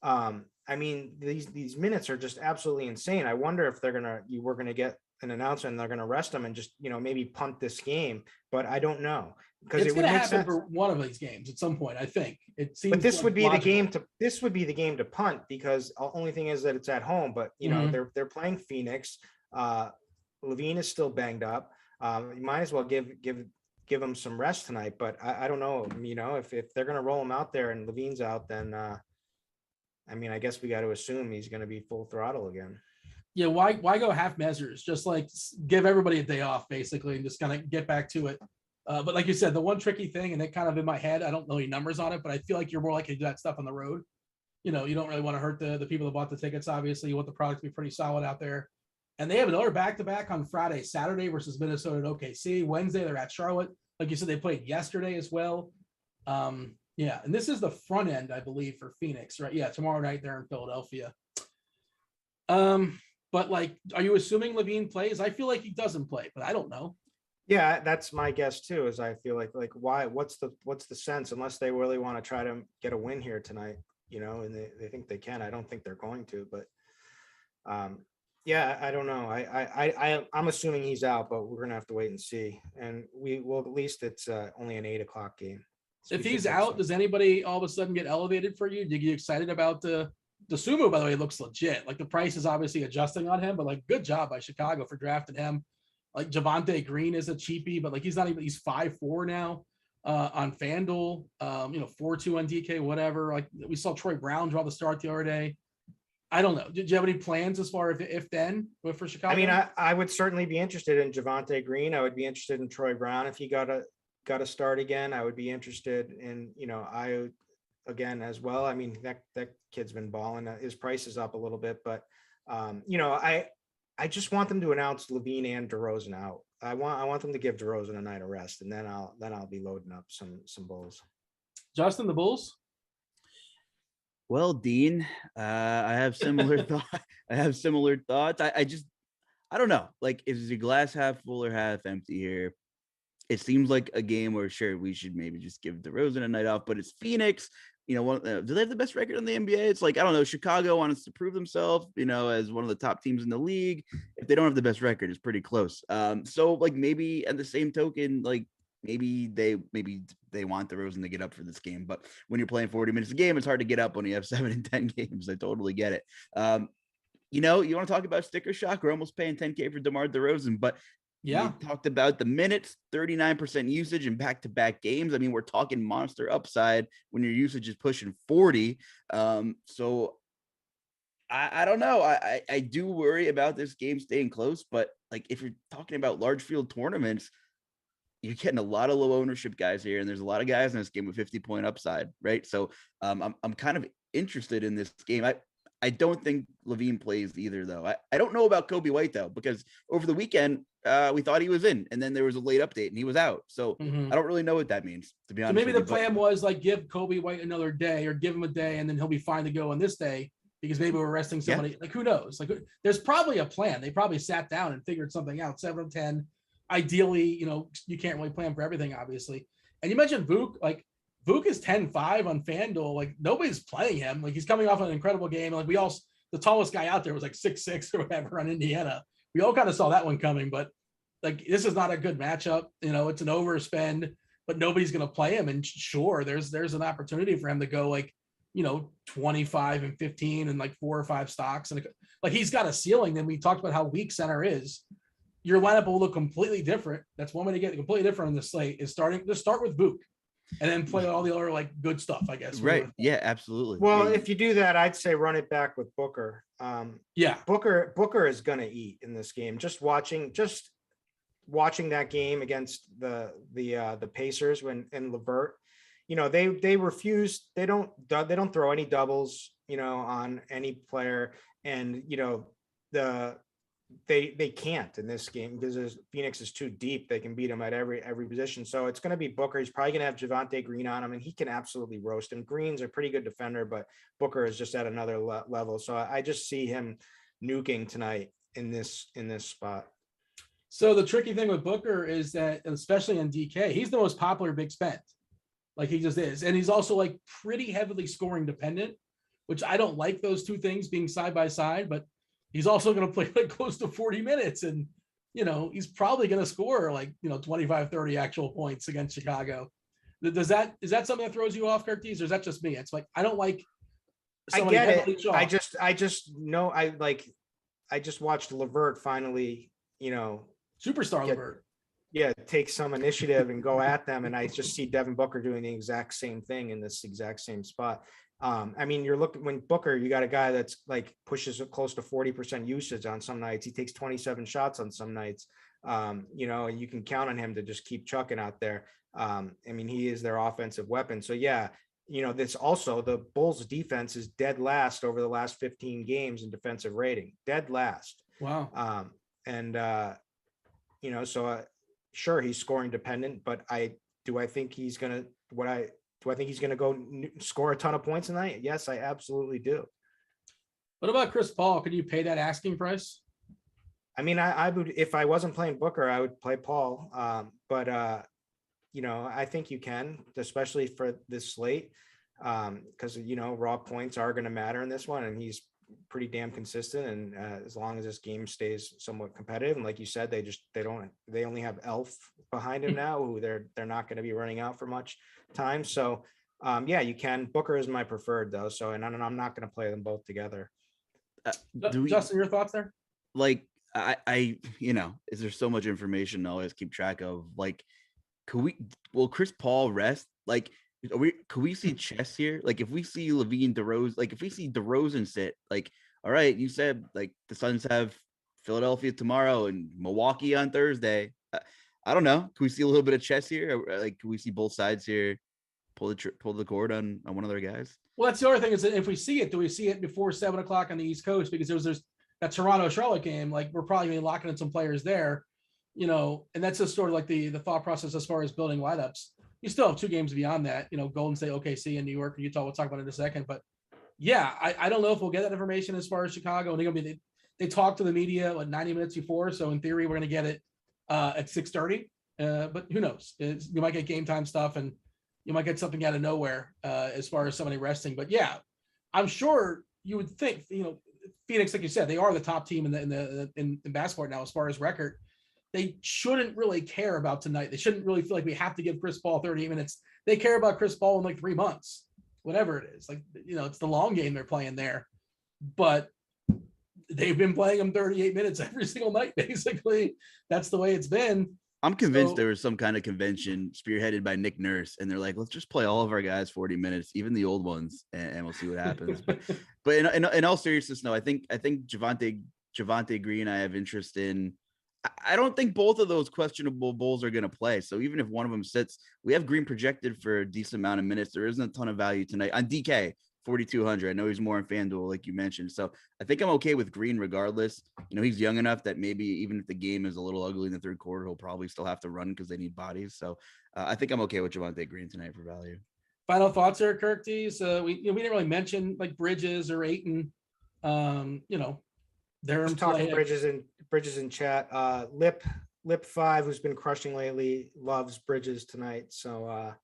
Speaker 3: I mean, these minutes are just absolutely insane. I wonder if we're gonna get an announcement and they're gonna rest him and just maybe punt this game, but I don't know, because
Speaker 2: it's gonna happen for one of these games at some point. I think it seems.
Speaker 3: But this would be the game to punt, because the only thing is that it's at home. But they're playing Phoenix. Levine is still banged up. You might as well give him some rest tonight. But I don't know. If they're gonna roll him out there and Levine's out, then I mean, I guess we got to assume he's going to be full throttle again.
Speaker 2: Yeah, why go half measures? Just like give everybody a day off, basically, and just kind of get back to it. But like you said, the one tricky thing, and it kind of in my head, I don't know any numbers on it, but I feel like you're more likely to do that stuff on the road. You don't really want to hurt the people that bought the tickets. Obviously, you want the product to be pretty solid out there. And they have another back-to-back on Friday, Saturday versus Minnesota and OKC. Wednesday, they're at Charlotte. Like you said, they played yesterday as well. Yeah, and this is the front end, I believe, for Phoenix, right? Yeah, tomorrow night they're in Philadelphia. But like, are you assuming Levine plays? I feel like he doesn't play, but I don't know.
Speaker 3: Yeah, that's my guess too. Is I feel like why? What's the sense? Unless they really want to try to get a win here tonight, and they think they can. I don't think they're going to, but yeah, I don't know. I'm assuming he's out, but we're gonna have to wait and see. And at least it's only an 8:00 game.
Speaker 2: If he's out, does anybody all of a sudden get elevated for you? Do you get excited about the Sumo? By the way, it looks legit. Like, the price is obviously adjusting on him, but like, good job by Chicago for drafting him. Like, Javonte Green is a cheapie, but like, he's 5'4" now. on FanDuel, 4-2 on DK, whatever. Like we saw Troy Brown draw the start the other day. I don't know. Did you have any plans as far if then for Chicago?
Speaker 3: I mean, I would certainly be interested in Javonte Green. I would be interested in Troy Brown if he got a start again. I would be interested in, I again as well. I mean, that kid's been balling. His price is up a little bit, but I just want them to announce Levine and DeRozan out. I want them to give DeRozan a night of rest, and then I'll be loading up some Bulls.
Speaker 2: Justin, the Bulls.
Speaker 4: Well, Dean, I have similar thoughts. I don't know. Like, is the glass half full or half empty here? It seems like a game where sure we should maybe just give DeRozan a night off, but it's Phoenix. Do they have the best record in the NBA? It's like, I don't know. Chicago wants to prove themselves, as one of the top teams in the league. If they don't have the best record, it's pretty close. So like maybe at the same token, like maybe they want DeRozan to get up for this game. But when you're playing 40 minutes a game, it's hard to get up when you have 7 and 10 games. I totally get it. You want to talk about sticker shock? We're almost paying $10K for DeMar DeRozan, but yeah, we talked about the minutes, 39% usage in back-to-back games. I mean, we're talking monster upside when your usage is pushing 40. So I don't know. I do worry about this game staying close, but like if you're talking about large field tournaments, you're getting a lot of low ownership guys here, and there's a lot of guys in this game with 50-point upside, right? So I'm kind of interested in this game. I don't think Levine plays either, though. I don't know about Kobe White, though, because over the weekend, we thought he was in, and then there was a late update, and he was out. So I don't really know what that means, to be honest.
Speaker 2: So maybe the plan was, like, give Kobe White another day or give him a day, and then he'll be fine to go on this day because maybe we're resting somebody. Yeah. Like, who knows? Like, there's probably a plan. They probably sat down and figured something out. 7 of 10. Ideally, you can't really plan for everything, obviously. And you mentioned Vuk. Like, Vuk is 10-5 on FanDuel. Like, nobody's playing him. Like, he's coming off an incredible game. Like, the tallest guy out there was like 6'6" or whatever on Indiana. We all kind of saw that one coming, but like, this is not a good matchup. It's an overspend, but nobody's going to play him. And sure, there's an opportunity for him to go like, 25 and 15 and like 4 or 5 stocks. And like, he's got a ceiling. Then we talked about how weak center is. Your lineup will look completely different. That's one way to get completely different on the slate is start with Vuk and then play all the other like good stuff, I guess.
Speaker 4: Right. Yeah, absolutely.
Speaker 3: Well, if you do that, I'd say run it back with Booker.
Speaker 2: Yeah.
Speaker 3: Booker is going to eat in this game. Just watching that game against the Pacers and LeVert, they refuse. They don't throw any doubles, on any player. And, they can't in this game because Phoenix is too deep. They can beat him at every position. So it's going to be Booker. He's probably going to have Javonte Green on him, and he can absolutely roast him. Green's a pretty good defender, but Booker is just at another level. So I just see him nuking tonight in this spot.
Speaker 2: So the tricky thing with Booker is that, especially in DK, he's the most popular big spend. Like, he just is. And he's also like pretty heavily scoring dependent, which I don't like those two things being side by side, but he's also going to play like close to 40 minutes. And, he's probably going to score like, 25, 30 actual points against Chicago. Is that something that throws you off, Kirk Dees, or is that just me? It's like, I don't like.
Speaker 3: I get it. I just know. I just watched LeVert finally,
Speaker 2: superstar LeVert.
Speaker 3: Yeah. Take some initiative and go at them. And I just see Devin Booker doing the exact same thing in this exact same spot. I mean, when Booker, you got a guy that's like pushes close to 40% usage on some nights. He takes 27 shots on some nights, and you can count on him to just keep chucking out there. I mean, he is their offensive weapon. So yeah, this also, the Bulls defense is dead last over the last 15 games in defensive rating, dead last.
Speaker 2: Wow.
Speaker 3: Sure, he's scoring dependent, but I think he's going to go score a ton of points tonight? Yes, I absolutely do.
Speaker 2: What about Chris Paul? Could you pay that asking price?
Speaker 3: I mean, I would, if I wasn't playing Booker, I would play Paul. But I think you can, especially for this slate, because, raw points are going to matter in this one. And he's pretty damn consistent. And as long as this game stays somewhat competitive, and like you said, they only have Elf behind him now, who they're not going to be running out for much time. So yeah, you can. Booker is my preferred though. So, and I'm not going to play them both together.
Speaker 2: Justin, your thoughts there?
Speaker 4: Like, I is there so much information to always keep track of? Like, will Chris Paul rest? Like, could we see chess here? Like, if we see Levine, DeRozan, like if we see DeRozan sit, like, all right, you said like the Suns have Philadelphia tomorrow and Milwaukee on Thursday. I don't know. Can we see a little bit of chess here? Like, can we see both sides here pull the cord on one of their guys?
Speaker 2: Well, that's the other thing is that if we see it, do we see it before 7 o'clock on the East Coast? Because there's that Toronto Charlotte game. Like, we're probably going to be locking in some players there, you know, and that's just sort of like the thought process as far as building lineups. You still have 2 games beyond that, you know, Golden State, OKC, and New York, and Utah. We'll talk about it in a second. But yeah, I don't know if we'll get that information as far as Chicago. And they're going to be, they talk to the media 90 minutes before. So in theory, we're going to get it at 6:30. But who knows? You might get game time stuff, and you might get something out of nowhere as far as somebody resting. But yeah, I'm sure you would think, you know, Phoenix, like you said, they are the top team in basketball now as far as record. They shouldn't really care about tonight. They shouldn't really feel like we have to give Chris Paul 30 minutes. They care about Chris Paul in like 3 months, whatever it is. Like, you know, it's the long game they're playing there. But they've been playing him 38 minutes every single night, basically. That's the way it's been.
Speaker 4: I'm convinced there was some kind of convention spearheaded by Nick Nurse, and they're like, let's just play all of our guys 40 minutes, even the old ones, and we'll see what happens. But in all seriousness, no, I think Javonte Green, I have interest in. I don't think both of those questionable Bulls are going to play. So even if one of them sits, we have Green projected for a decent amount of minutes. There isn't a ton of value tonight on DK. 4,200. I know he's more in FanDuel, like you mentioned. So I think I'm okay with Green regardless. You know, he's young enough that maybe even if the game is a little ugly in the third quarter, he'll probably still have to run because they need bodies. So I think I'm okay with Javonte Green tonight for value.
Speaker 2: Final thoughts here, Kirk D's. We didn't really mention like Bridges or Ayton. You know, they're
Speaker 3: just talking Bridges in chat. Lip 5, who's been crushing lately, loves Bridges tonight. So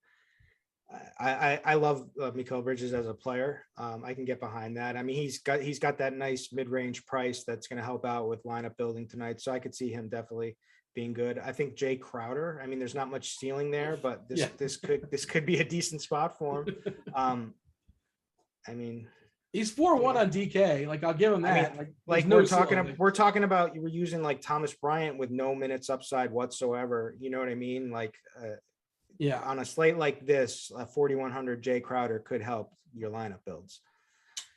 Speaker 3: I love Mikal Bridges as a player. I can get behind that. I mean, he's got that nice mid-range price that's going to help out with lineup building tonight. So I could see him definitely being good. I think Jay Crowder. I mean, there's not much ceiling there, but this could be a decent spot for him. I mean,
Speaker 2: he's 4-1 on DK. Like, I'll give him that.
Speaker 3: I mean, we're talking about you were using like Thomas Bryant with no minutes upside whatsoever. You know what I mean? Like. Yeah, on a slate like this, 4,100 Jay Crowder could help your lineup builds.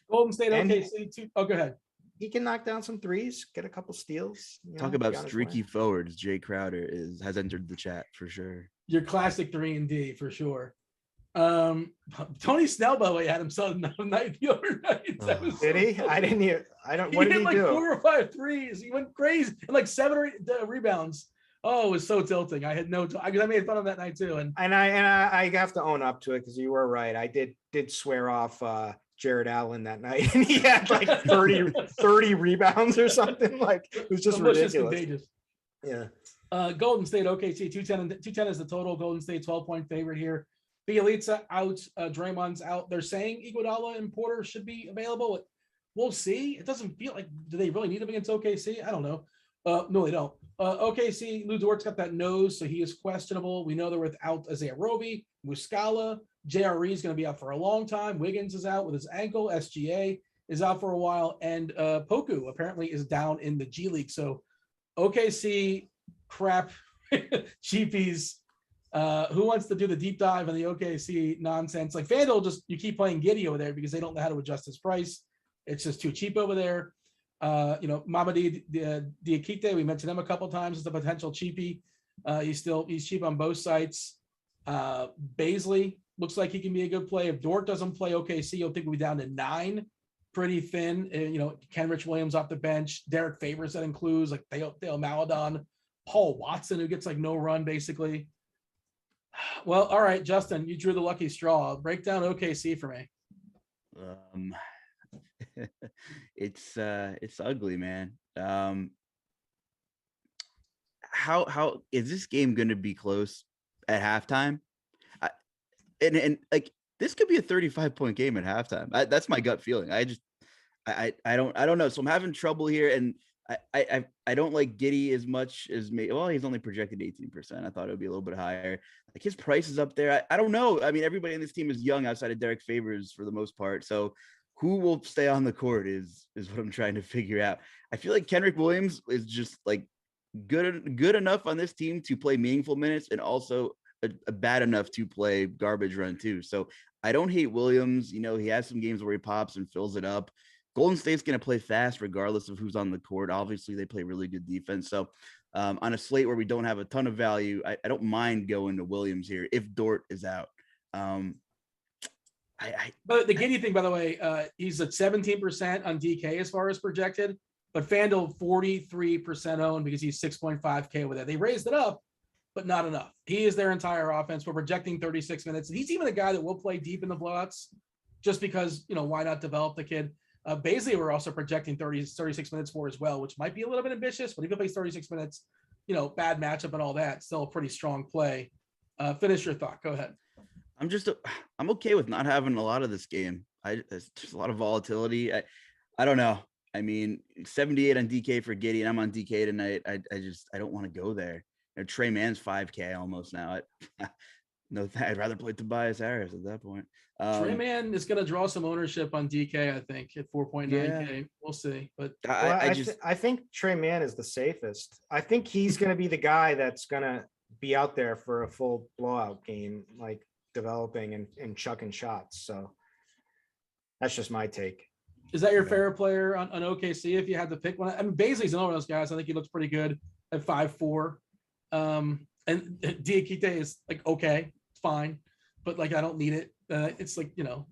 Speaker 2: Golden State, OKC, too. Oh, go ahead.
Speaker 3: He can knock down some threes, get a couple steals.
Speaker 4: Talk about streaky forwards. Jay Crowder has entered the chat for sure.
Speaker 2: Your classic 3-and-D for sure. Tony Snell, by the way, had himself a night the other night.
Speaker 3: Did he? I didn't hear. I don't. What did he do?
Speaker 2: 4 or 5 threes. He went crazy and like 7 or 8 rebounds. Oh, it was so tilting. I had because I made fun of that night too. And
Speaker 3: I have to own up to it because you were right. I did swear off Jared Allen that night, and he had like 30 rebounds or something. Like, it was just ridiculous.
Speaker 2: Contagious.
Speaker 3: Yeah.
Speaker 2: Golden State, OKC, 210 is the total. Golden State 12-point favorite here. Bielitsa out, Draymond's out. They're saying Iguodala and Porter should be available. We'll see. It doesn't feel like, do they really need them against OKC? I don't know. No, they don't. OKC, Lou Dort's got that nose, so he is questionable. We know they're without Isaiah Roby, Muscala. JRE is going to be out for a long time. Wiggins is out with his ankle. SGA is out for a while. And Poku apparently is down in the G League. So OKC, crap, cheapies. Who wants to do the deep dive on the OKC nonsense? Like FanDuel, you keep playing Giddy over there because they don't know how to adjust his price. It's just too cheap over there. Mamadi Diakite, we mentioned him a couple of times as a potential cheapie. He's cheap on both sites. Baisley looks like he can be a good play. If Dort doesn't play OKC, you'll think we'll be down to 9. Pretty thin. Kenrich Williams off the bench. Derek Favors, that includes like Theo Maladon, Paul Watson, who gets like no run basically. Well, all right, Justin, you drew the lucky straw. Break down OKC for me.
Speaker 4: It's ugly, man. How is this game going to be close at halftime? And like, this could be a 35-point game at halftime. That's my gut feeling. I don't know. So I'm having trouble here, and I don't like Giddy as much as me. Well, he's only projected 18%. I thought it would be a little bit higher. Like, his price is up there. I don't know. I mean, everybody in this team is young outside of Derek Favors for the most part. So who will stay on the court is what I'm trying to figure out. I feel like Kenrich Williams is just like good enough on this team to play meaningful minutes and also a bad enough to play garbage run too. So I don't hate Williams. You know, he has some games where he pops and fills it up. Golden State's going to play fast regardless of who's on the court. Obviously, they play really good defense. So on a slate where we don't have a ton of value, I don't mind going to Williams here if Dort is out.
Speaker 2: But the Giddey thing, by the way, he's at 17% on DK as far as projected, but FanDuel 43% owned because he's 6.5K with it. They raised it up, but not enough. He is their entire offense. We're projecting 36 minutes. And he's even a guy that will play deep in the blowouts just because, you know, why not develop the kid? Basically, we're also projecting 36 minutes for as well, which might be a little bit ambitious, but if he plays 36 minutes, you know, bad matchup and all that, still a pretty strong play. Finish your thought. Go ahead.
Speaker 4: I'm okay with not having a lot of this game. There's just a lot of volatility. I don't know. I mean, 78 on DK for Giddey, and I'm on DK tonight. I don't want to go there. You know, Trey Mann's 5K almost now. No, I'd rather play Tobias Harris at that point.
Speaker 2: Trey Mann is going to draw some ownership on DK, I think, at 4.9K. Yeah. We'll see. But
Speaker 3: I think Trey Mann is the safest. I think he's going to be the guy that's going to be out there for a full blowout game, like developing and chucking shots. So that's just my take.
Speaker 2: Is that your favorite player on OKC if you had to pick one? I mean, Baisley's another one of those guys. I think he looks pretty good at 5'4". And Diakite is like, okay, fine. But like, I don't need it. It's like, you know,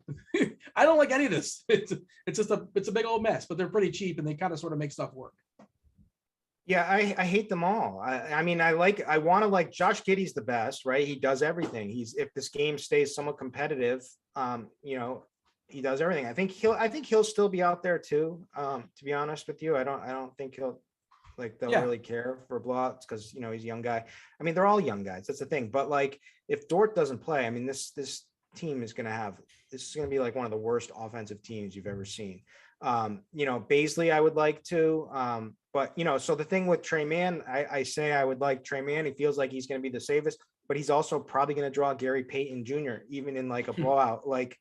Speaker 2: I don't like any of this. It's a big old mess, but they're pretty cheap and they kind of sort of make stuff work.
Speaker 3: Yeah, I hate them all. I mean, I want to like Josh Giddey's the best, right? He does everything. If this game stays somewhat competitive, you know, he does everything. I think he'll still be out there too. To be honest with you, I don't think they'll really care for blowouts because, you know, he's a young guy. I mean, they're all young guys. That's the thing. But like, if Dort doesn't play, I mean, this team is going to be like one of the worst offensive teams you've ever seen. You know, Baisley, I would like to, but you know, so the thing with Trey Mann, I say I would like Trey Mann. He feels like he's going to be the safest, but he's also probably going to draw Gary Payton Jr. even in like a blowout, like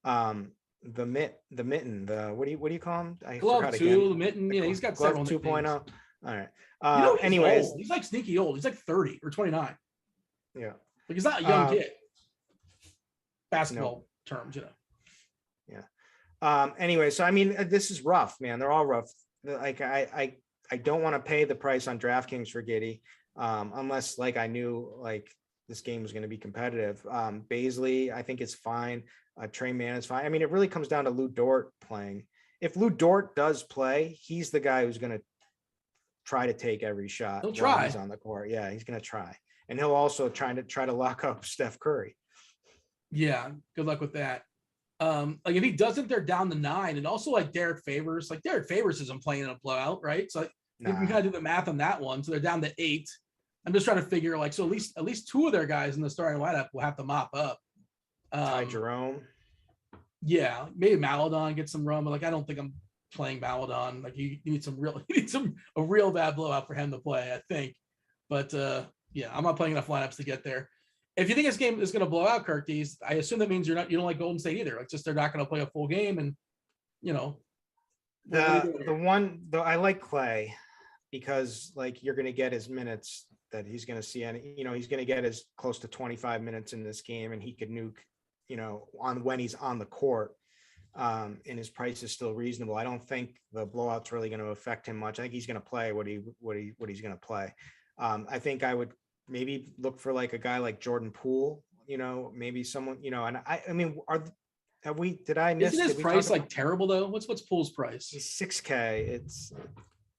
Speaker 3: the mitten, what do you call him? I
Speaker 2: Glove 2, the mitten. Yeah, he's got several
Speaker 3: 2.0. All right.
Speaker 2: You know,
Speaker 3: anyways,
Speaker 2: he's like sneaky old. He's like 30 or 29.
Speaker 3: Yeah.
Speaker 2: Like he's not a young kid. Basketball terms, you know.
Speaker 3: Yeah. Anyway, so I mean, this is rough, man. They're all rough. Like I don't want to pay the price on DraftKings for Giddey, unless like I knew like this game was going to be competitive. Baisley, I think is fine. Trey Mann is fine. I mean, it really comes down to Lou Dort playing. If Lou Dort does play, he's the guy who's going to try to take every shot.
Speaker 2: He'll try.
Speaker 3: He's on the court. Yeah, he's going to try. And he'll also try to lock up Steph Curry.
Speaker 2: Yeah, good luck with that. Like if he doesn't, they're down to 9. And also like Derek Favors isn't playing in a blowout, right? So you can kind of do the math on that one. So they're down to 8. I'm just trying to figure like, so at least 2 of their guys in the starting lineup will have to mop up.
Speaker 3: Ty Jerome.
Speaker 2: Yeah, maybe Maladon get some run, but like I don't think I'm playing Maladon. Like you need a real bad blowout for him to play, I think. But yeah, I'm not playing enough lineups to get there. If you think this game is going to blow out, Kirk, I assume that means you don't like Golden State either. Like just they're not going to play a full game, and you know.
Speaker 3: I like Clay because like you're going to get his minutes that he's going to see, and you know he's going to get as close to 25 minutes in this game, and he could nuke, you know, on when he's on the court, and his price is still reasonable. I don't think the blowout's really going to affect him much. I think he's going to play what he's going to play. I think I would maybe look for like a guy like Jordan Poole, you know, maybe someone, you know, and I mean, did I miss?
Speaker 2: Isn't his price like terrible though? What's Poole's price?
Speaker 3: He's 6K.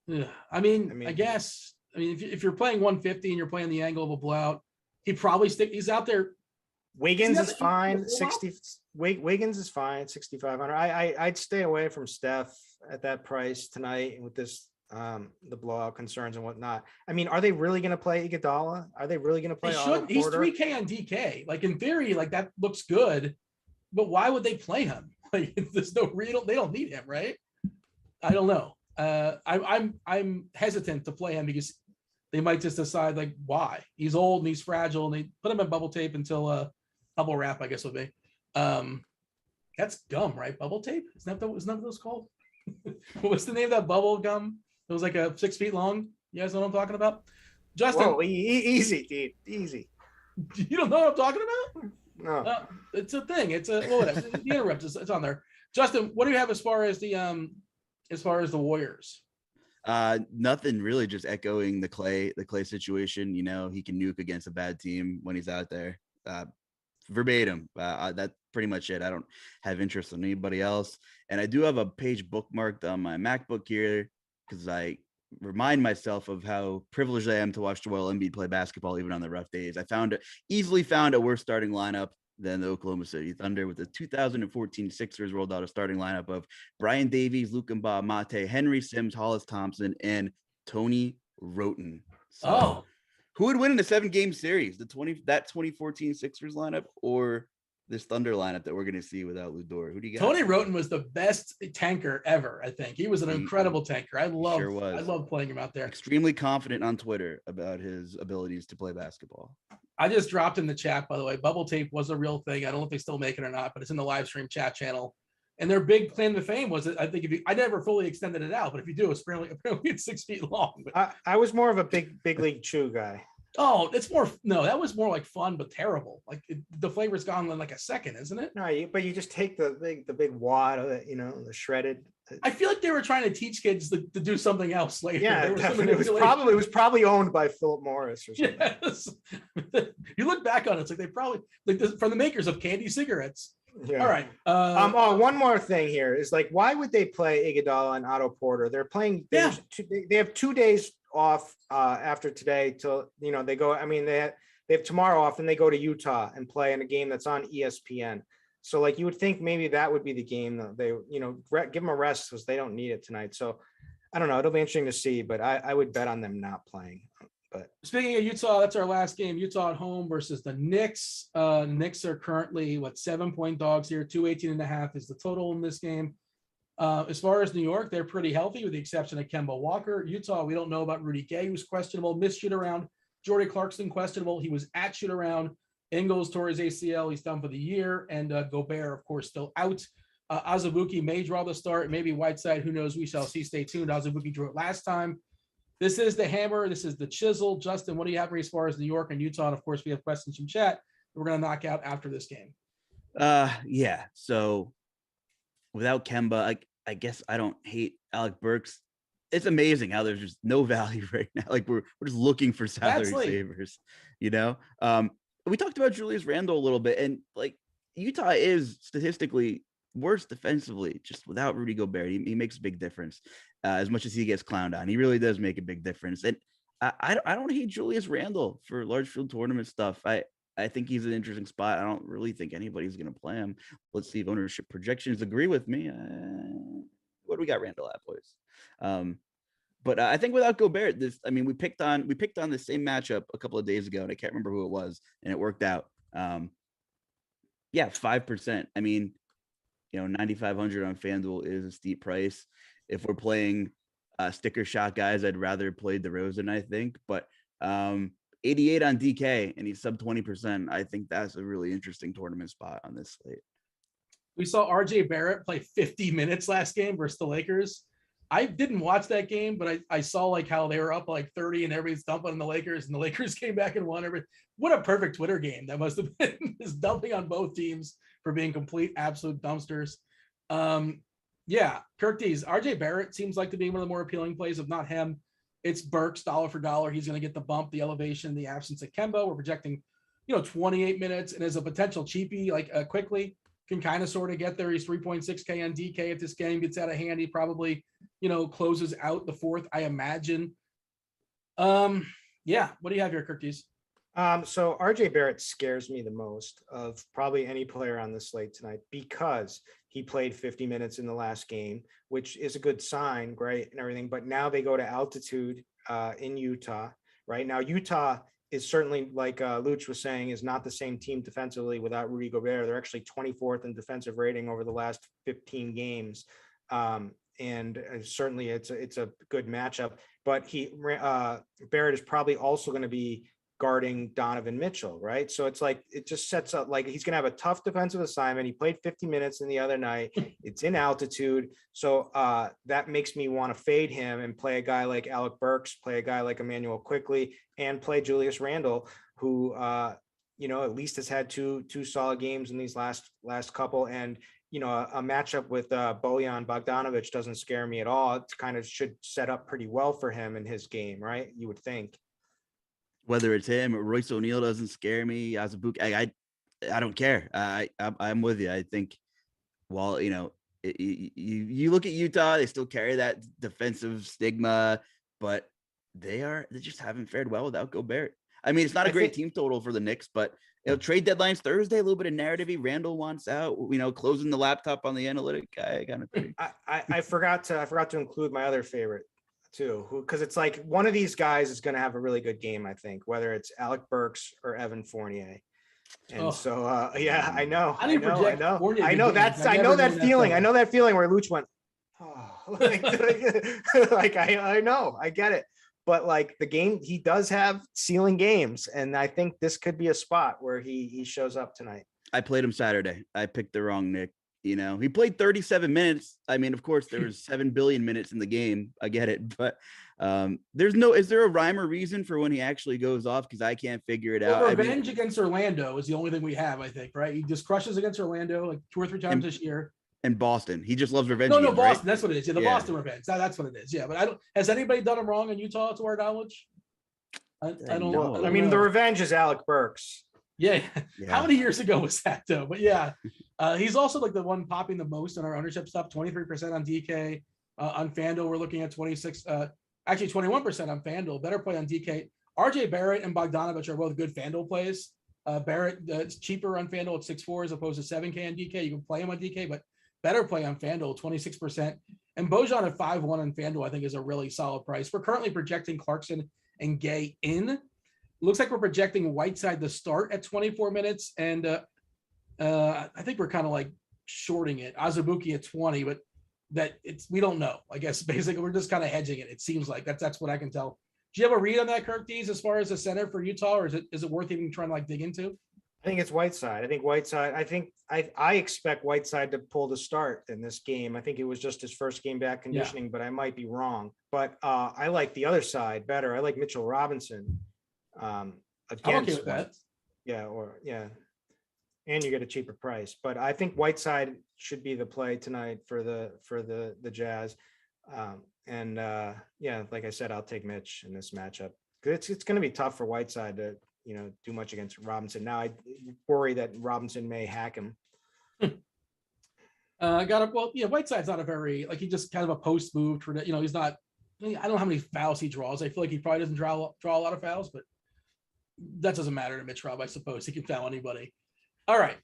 Speaker 2: Yeah. I mean, I guess, if you're playing 150 and you're playing the angle of a blowout, he's out there.
Speaker 3: Wiggins is fine. 60. Wiggins is fine. 6,500. I'd stay away from Steph at that price tonight with this, the blowout concerns and whatnot. I mean, are they really going to play Iguodala? Are they really going to play?
Speaker 2: He's 3K on DK. Like in theory, like that looks good, but why would they play him? Like there's no real. They don't need him, right? I don't know. I'm hesitant to play him because they might just decide like why he's old and he's fragile and they put him in bubble tape until bubble wrap, I guess would be. That's gum, right? Bubble tape? Isn't that what those called? What's the name of that bubble gum? It was like 6 feet long. You guys know what I'm talking about? Justin.
Speaker 3: Whoa, easy, dude. Easy.
Speaker 2: You don't know what I'm talking about?
Speaker 3: No.
Speaker 2: It's a thing. It's a well, whatever. The interrupt is it's on there. Justin, what do you have as far as the Warriors?
Speaker 4: Nothing really, just echoing the Clay situation. You know, he can nuke against a bad team when he's out there. Verbatim. That's pretty much it. I don't have interest in anybody else. And I do have a page bookmarked on my MacBook here because I remind myself of how privileged I am to watch Joel Embiid play basketball even on the rough days. I easily found a worse starting lineup than the Oklahoma City Thunder, with the 2014 Sixers rolled out a starting lineup of Brian Davies, Luke Mbah, Henry Sims, Hollis Thompson, and Tony Roten. So who would win in a 7-game series? That 2014 Sixers lineup or this Thunder lineup that we're going to see without Lou Dort? Who do you got?
Speaker 2: Tony Roten was the best tanker ever. I think he was an incredible tanker. I love playing him out there.
Speaker 4: Extremely confident on Twitter about his abilities to play basketball.
Speaker 2: I just dropped in the chat, by the way. Bubble tape was a real thing. I don't know if they still make it or not, but it's in the live stream chat channel. And their big claim to fame was that I think I never fully extended it out, but if you do, apparently it's 6 feet long. But
Speaker 3: I was more of a big league chew guy.
Speaker 2: Oh, that was more like fun, but terrible. Like the flavor's gone in like a second, isn't it?
Speaker 3: No, but you just take the big wad of it, the shredded.
Speaker 2: I feel like they were trying to teach kids to do something else later.
Speaker 3: Yeah, it was probably owned by Philip Morris or something.
Speaker 2: Yes. You look back on it, it's like they probably from the makers of candy cigarettes.
Speaker 3: Yeah.
Speaker 2: All right.
Speaker 3: One more thing here is like, why would they play Iguodala and Otto Porter? They're playing. They have 2 days off after today till they go. I mean, they have tomorrow off, and they go to Utah and play in a game that's on ESPN. So like you would think maybe that would be the game that they give them a rest because they don't need it tonight. So I don't know. It'll be interesting to see, but I would bet on them not playing. But
Speaker 2: speaking of Utah, that's our last game. Utah at home versus the Knicks. Knicks are currently 7-point dogs here. 218.5 is the total in this game. As far as New York, they're pretty healthy with the exception of Kemba Walker. Utah, we don't know about Rudy Gay, who's questionable. Missed shoot around. Jordy Clarkson questionable. He was at shoot around. Ingles tore his ACL. He's done for the year. And Gobert, of course, still out. Azubuike may draw the start. Maybe Whiteside. Who knows? We shall see. Stay tuned. Azubuike drew it last time. This is the hammer. This is the chisel. Justin, what do you have for as far as New York and Utah? And of course, we have questions from chat that we're going to knock out after this game.
Speaker 4: Yeah. So without Kemba, I guess I don't hate Alec Burks. It's amazing how there's just no value right now. Like we're just looking for salary savers, We talked about Julius Randle a little bit, and like Utah is statistically worse defensively just without Rudy Gobert. He makes a big difference. As much as he gets clowned on, he really does make a big difference. And I don't hate Julius Randle for large field tournament stuff. I think he's an interesting spot. I don't really think anybody's going to play him. Let's see if ownership projections agree with me. What do we got Randle at, boys? But I think without Gobert, we picked on the same matchup a couple of days ago, and I can't remember who it was, and it worked out. 5%. 9,500 on FanDuel is a steep price. If we're playing sticker shot guys, I'd rather play DeRozan, I think. But 88 on DK, and he's sub 20%. I think that's a really interesting tournament spot on this slate.
Speaker 2: We saw RJ Barrett play 50 minutes last game versus the Lakers. I didn't watch that game, but I saw like how they were up like 30 and everybody's dumping on the Lakers, and the Lakers came back and won. What a perfect Twitter game that must have been, just dumping on both teams for being complete absolute dumpsters. Kirk D's RJ Barrett seems like to be one of the more appealing plays. If not him, it's Burks dollar for dollar. He's going to get the bump, the elevation, the absence of Kemba. We're projecting, 28 minutes, and as a potential cheapie, quickly can kind of sort of get there. He's 3.6K on DK. If this game gets out of hand, he probably, closes out the fourth, I imagine. What do you have here, Kirk D's?
Speaker 3: So RJ Barrett scares me the most of probably any player on the slate tonight because he played 50 minutes in the last game, which is a good sign, right, and everything. But now they go to altitude in Utah, right? Now Utah is certainly, like Luch was saying, is not the same team defensively without Rudy Gobert. They're actually 24th in defensive rating over the last 15 games. And certainly it's a good matchup, but Barrett is probably also going to be guarding Donovan Mitchell, right? So it's like, it just sets up like he's going to have a tough defensive assignment. He played 50 minutes in the other night. It's in altitude. So that makes me want to fade him and play a guy like Alec Burks, play a guy like Emmanuel Quickley, and play Julius Randle, who at least has had two solid games in these last couple. And, a matchup with Bojan Bogdanovic doesn't scare me at all. It kind of should set up pretty well for him in his game, right? You would think.
Speaker 4: Whether it's him or Royce O'Neal doesn't scare me. Azubuike, I don't care. I'm with you. I think, while, you look at Utah, they still carry that defensive stigma, but they just haven't fared well without Gobert. I mean, it's not a great team total for the Knicks, but trade deadlines Thursday, a little bit of narrative. Randall wants out, closing the laptop on the analytic guy kind of thing.
Speaker 3: I forgot to include my other favorite too, because it's like one of these guys is going to have a really good game, I think, whether it's Alec Burks or Evan Fournier. And I know that feeling. I know that feeling where Luch went, I know, I get it. But like the game, he does have ceiling games. And I think this could be a spot where he shows up tonight.
Speaker 4: I played him Saturday. I picked the wrong Nick. He played 37 minutes. I mean, of course, there was 7 billion minutes in the game. I get it. But is there a rhyme or reason for when he actually goes off? Because I can't figure it out.
Speaker 2: Revenge against Orlando is the only thing we have, I think, right? He just crushes against Orlando like 2 or 3 times this year.
Speaker 4: And Boston. He just loves revenge.
Speaker 2: No,
Speaker 4: games,
Speaker 2: Boston.
Speaker 4: Right?
Speaker 2: That's what it is. Yeah, Boston revenge. That's what it is. Yeah, but has anybody done him wrong in Utah to our knowledge? I don't know.
Speaker 3: I mean, the revenge is Alec Burks.
Speaker 2: Yeah. How many years ago was that though? But yeah, he's also like the one popping the most on our ownership stuff. 23% on DK. On FanDuel, we're looking at 21% on FanDuel. Better play on DK. RJ Barrett and Bogdanovic are both good FanDuel plays. Barrett, it's cheaper on FanDuel at 6.4 as opposed to 7K on DK. You can play him on DK, but better play on FanDuel, 26%. And Bojan at 5.1 on FanDuel, I think, is a really solid price. We're currently projecting Clarkson and Gay in. Looks like we're projecting Whiteside to start at 24 minutes. And I think we're kind of like shorting it. Azubuike at 20, but we don't know. I guess basically we're just kind of hedging it. It seems like that's what I can tell. Do you have a read on that, Kirk Dees, as far as the center for Utah, or is it worth even trying to like dig into?
Speaker 3: I think it's Whiteside. I expect Whiteside to pull the start in this game. I think it was just his first game back conditioning, but I might be wrong. But I like the other side better. I like Mitchell Robinson.
Speaker 2: I'm okay with that.
Speaker 3: And you get a cheaper price. But I think Whiteside should be the play tonight for the Jazz. Like I said, I'll take Mitch in this matchup. It's going to be tough for Whiteside to do much against Robinson. Now I worry that Robinson may hack him.
Speaker 2: Whiteside's not a very, like, he just kind of a post move for he's not, I don't know how many fouls he draws. I feel like he probably doesn't draw a lot of fouls, but that doesn't matter to Mitch Rob, I suppose. He can foul anybody. All right.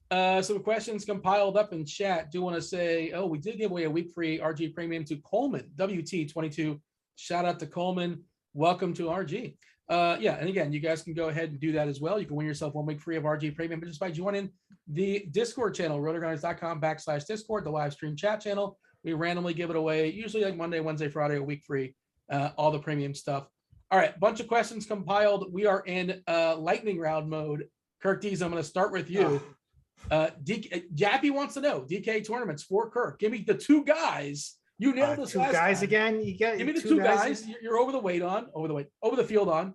Speaker 2: Some questions compiled up in chat. Do want to say, we did give away a week free RG premium to Coleman, WT22. Shout out to Coleman. Welcome to RG. And again, you guys can go ahead and do that as well. You can win yourself 1 week free of RG premium, but just by joining the Discord channel, rotogrinders.com/Discord, the live stream chat channel. We randomly give it away, usually like Monday, Wednesday, Friday, a week free, all the premium stuff. All right, bunch of questions compiled. We are in lightning round mode. Kirk Dees, I'm going to start with you. Jappy wants to know, DK tournaments for Kirk. Give me the 2 guys. You nailed this last
Speaker 3: guys
Speaker 2: time.
Speaker 3: Again.
Speaker 2: Give me the 2 guys. You're over the field on.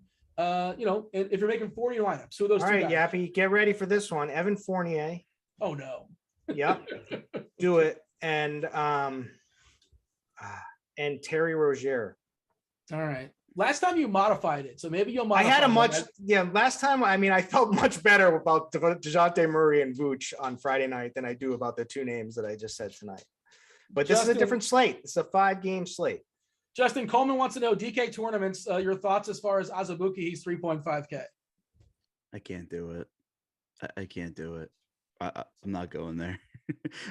Speaker 2: If you're making 40 lineups, so those 2 guys.
Speaker 3: All right, Yappy, get ready for this one. Evan Fournier.
Speaker 2: Oh no.
Speaker 3: Yep. Do it. And Terry Rozier.
Speaker 2: All right. Last time you modified it, so maybe you'll modify it.
Speaker 3: Last time, I felt much better about DeJounte Murray and Vooch on Friday night than I do about the 2 names that I just said tonight. But this is a different slate. It's a 5-game slate.
Speaker 2: Justin Coleman wants to know DK tournaments. Your thoughts as far as Azubuike? He's 3.5K.
Speaker 4: I can't do it. I can't do it. I'm not going there.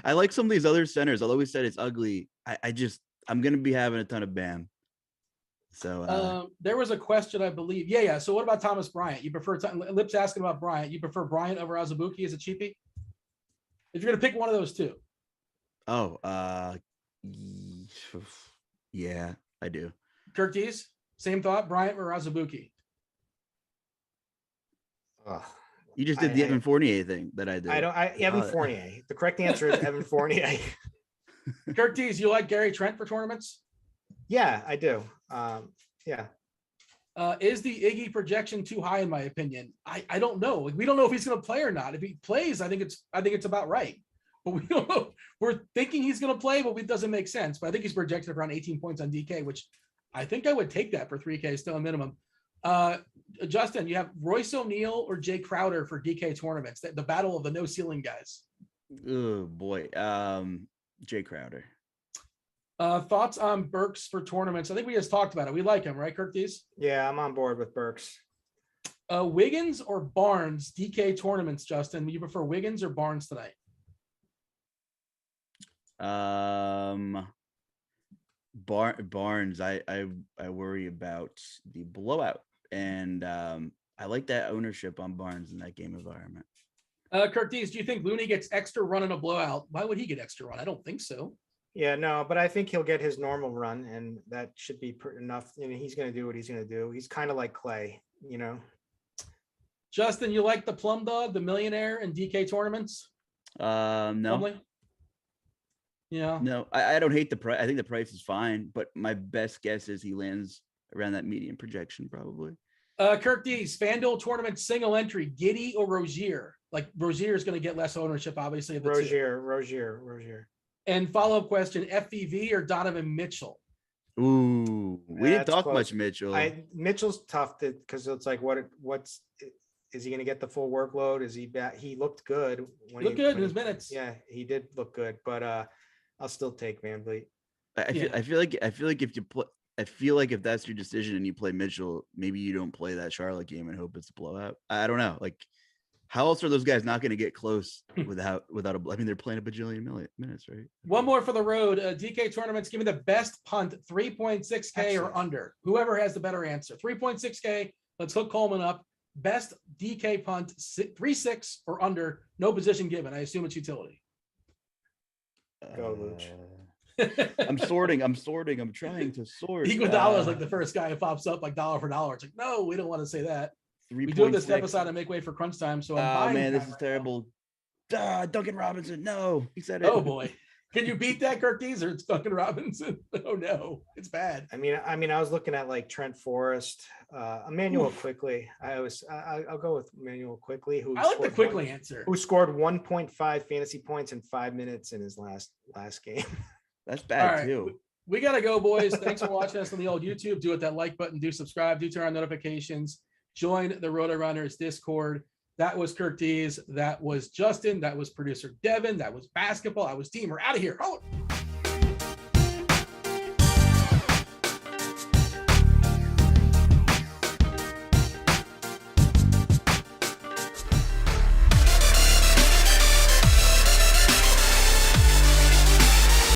Speaker 4: I like some of these other centers. Although we said it's ugly, I'm going to be having a ton of Bam. So
Speaker 2: there was a question, I believe. Yeah. So what about Thomas Bryant? You prefer Lip's asking about Bryant. You prefer Bryant over Azubuike as a cheapie? If you're going to pick one of those 2.
Speaker 4: Yeah, I do.
Speaker 2: Kirk Dees, same thought, Bryant or Azubuike?
Speaker 4: You just did the Evan Fournier thing that I did.
Speaker 3: Evan Fournier. The correct answer is Evan Fournier.
Speaker 2: Kirk Dees, you like Gary Trent for tournaments?
Speaker 3: Yeah, I do.
Speaker 2: Is the Iggy projection too high in my opinion? I don't know. Like, we don't know if he's going to play or not. If he plays, I think it's about right. But we don't know. We're thinking he's going to play, but it doesn't make sense. But I think he's projected around 18 points on DK, which I think I would take that for 3K, still a minimum. Justin, you have Royce O'Neal or Jay Crowder for DK tournaments, the battle of the no ceiling guys.
Speaker 4: Oh boy. Jay Crowder.
Speaker 2: Thoughts on Burks for tournaments? I think we just talked about it. We like him, right, Kirk Dees?
Speaker 3: Yeah, I'm on board with Burks.
Speaker 2: Wiggins or Barnes DK tournaments, Justin? You prefer Wiggins or Barnes tonight?
Speaker 4: Barnes. I worry about the blowout, and I like that ownership on Barnes in that game environment.
Speaker 2: Kirk Dees, do you think Looney gets extra run in a blowout? Why would he get extra run? I don't think so.
Speaker 3: Yeah, no, but I think he'll get his normal run, and that should be enough. You know, he's going to do what he's going to do. He's kind of like Clay, you know.
Speaker 2: Justin, you like the Plum Dog, the millionaire in DK tournaments?
Speaker 4: No.
Speaker 2: Probably? Yeah.
Speaker 4: No, I don't hate the price. I think the price is fine, but my best guess is he lands around that median projection probably.
Speaker 2: Kirk Dees, FanDuel tournament single entry, Giddy or Rozier? Like, Rozier is going to get less ownership, obviously.
Speaker 3: Rozier.
Speaker 2: And follow-up question, FVV or Donovan Mitchell?
Speaker 4: Ooh, we didn't talk much Mitchell.
Speaker 3: Mitchell's tough because it's like, is he going to get the full workload? Is he back? He looked good.
Speaker 2: He looked good in his minutes.
Speaker 3: Yeah, he did look good, but I'll still take VanVleet.
Speaker 4: I feel like if you play, I feel like if that's your decision and you play Mitchell, maybe you don't play that Charlotte game and hope it's a blowout. I don't know. Like, how else are those guys not going to get close without I mean, they're playing a bajillion minutes, right?
Speaker 2: One more for the road. DK tournaments, give me the best punt, 3.6K or under. Whoever has the better answer. 3.6K, let's hook Coleman up. Best DK punt, 3.6 or under, no position given. I assume it's utility.
Speaker 3: Go, Luch.
Speaker 4: I'm sorting. I'm trying to sort.
Speaker 2: Iguodala is like the first guy who pops up like dollar for dollar. It's like, no, we don't want to say that. We do this episode to make way for crunch time. So I'm
Speaker 4: man, this is terrible. Duncan Robinson. No, he said it.
Speaker 2: Oh boy. Can you beat that, Kirk Dees, or it's Duncan Robinson? Oh no, it's bad.
Speaker 3: I mean, I was looking at like Trent Forrest, Emmanuel Quickly. I'll go with Emmanuel Quickly.
Speaker 2: I like the Quickly answer.
Speaker 3: Who scored 1.5 fantasy points in 5 minutes in his last game.
Speaker 4: That's bad too.
Speaker 2: We gotta go, boys. Thanks for watching us on the old YouTube. Do hit that like button. Do subscribe. Do turn on notifications. Join the Rotogrinders Discord. That was Kirk Dees. That was Justin. That was producer Devin. That was basketball. I was Dean. We're out of here. Oh.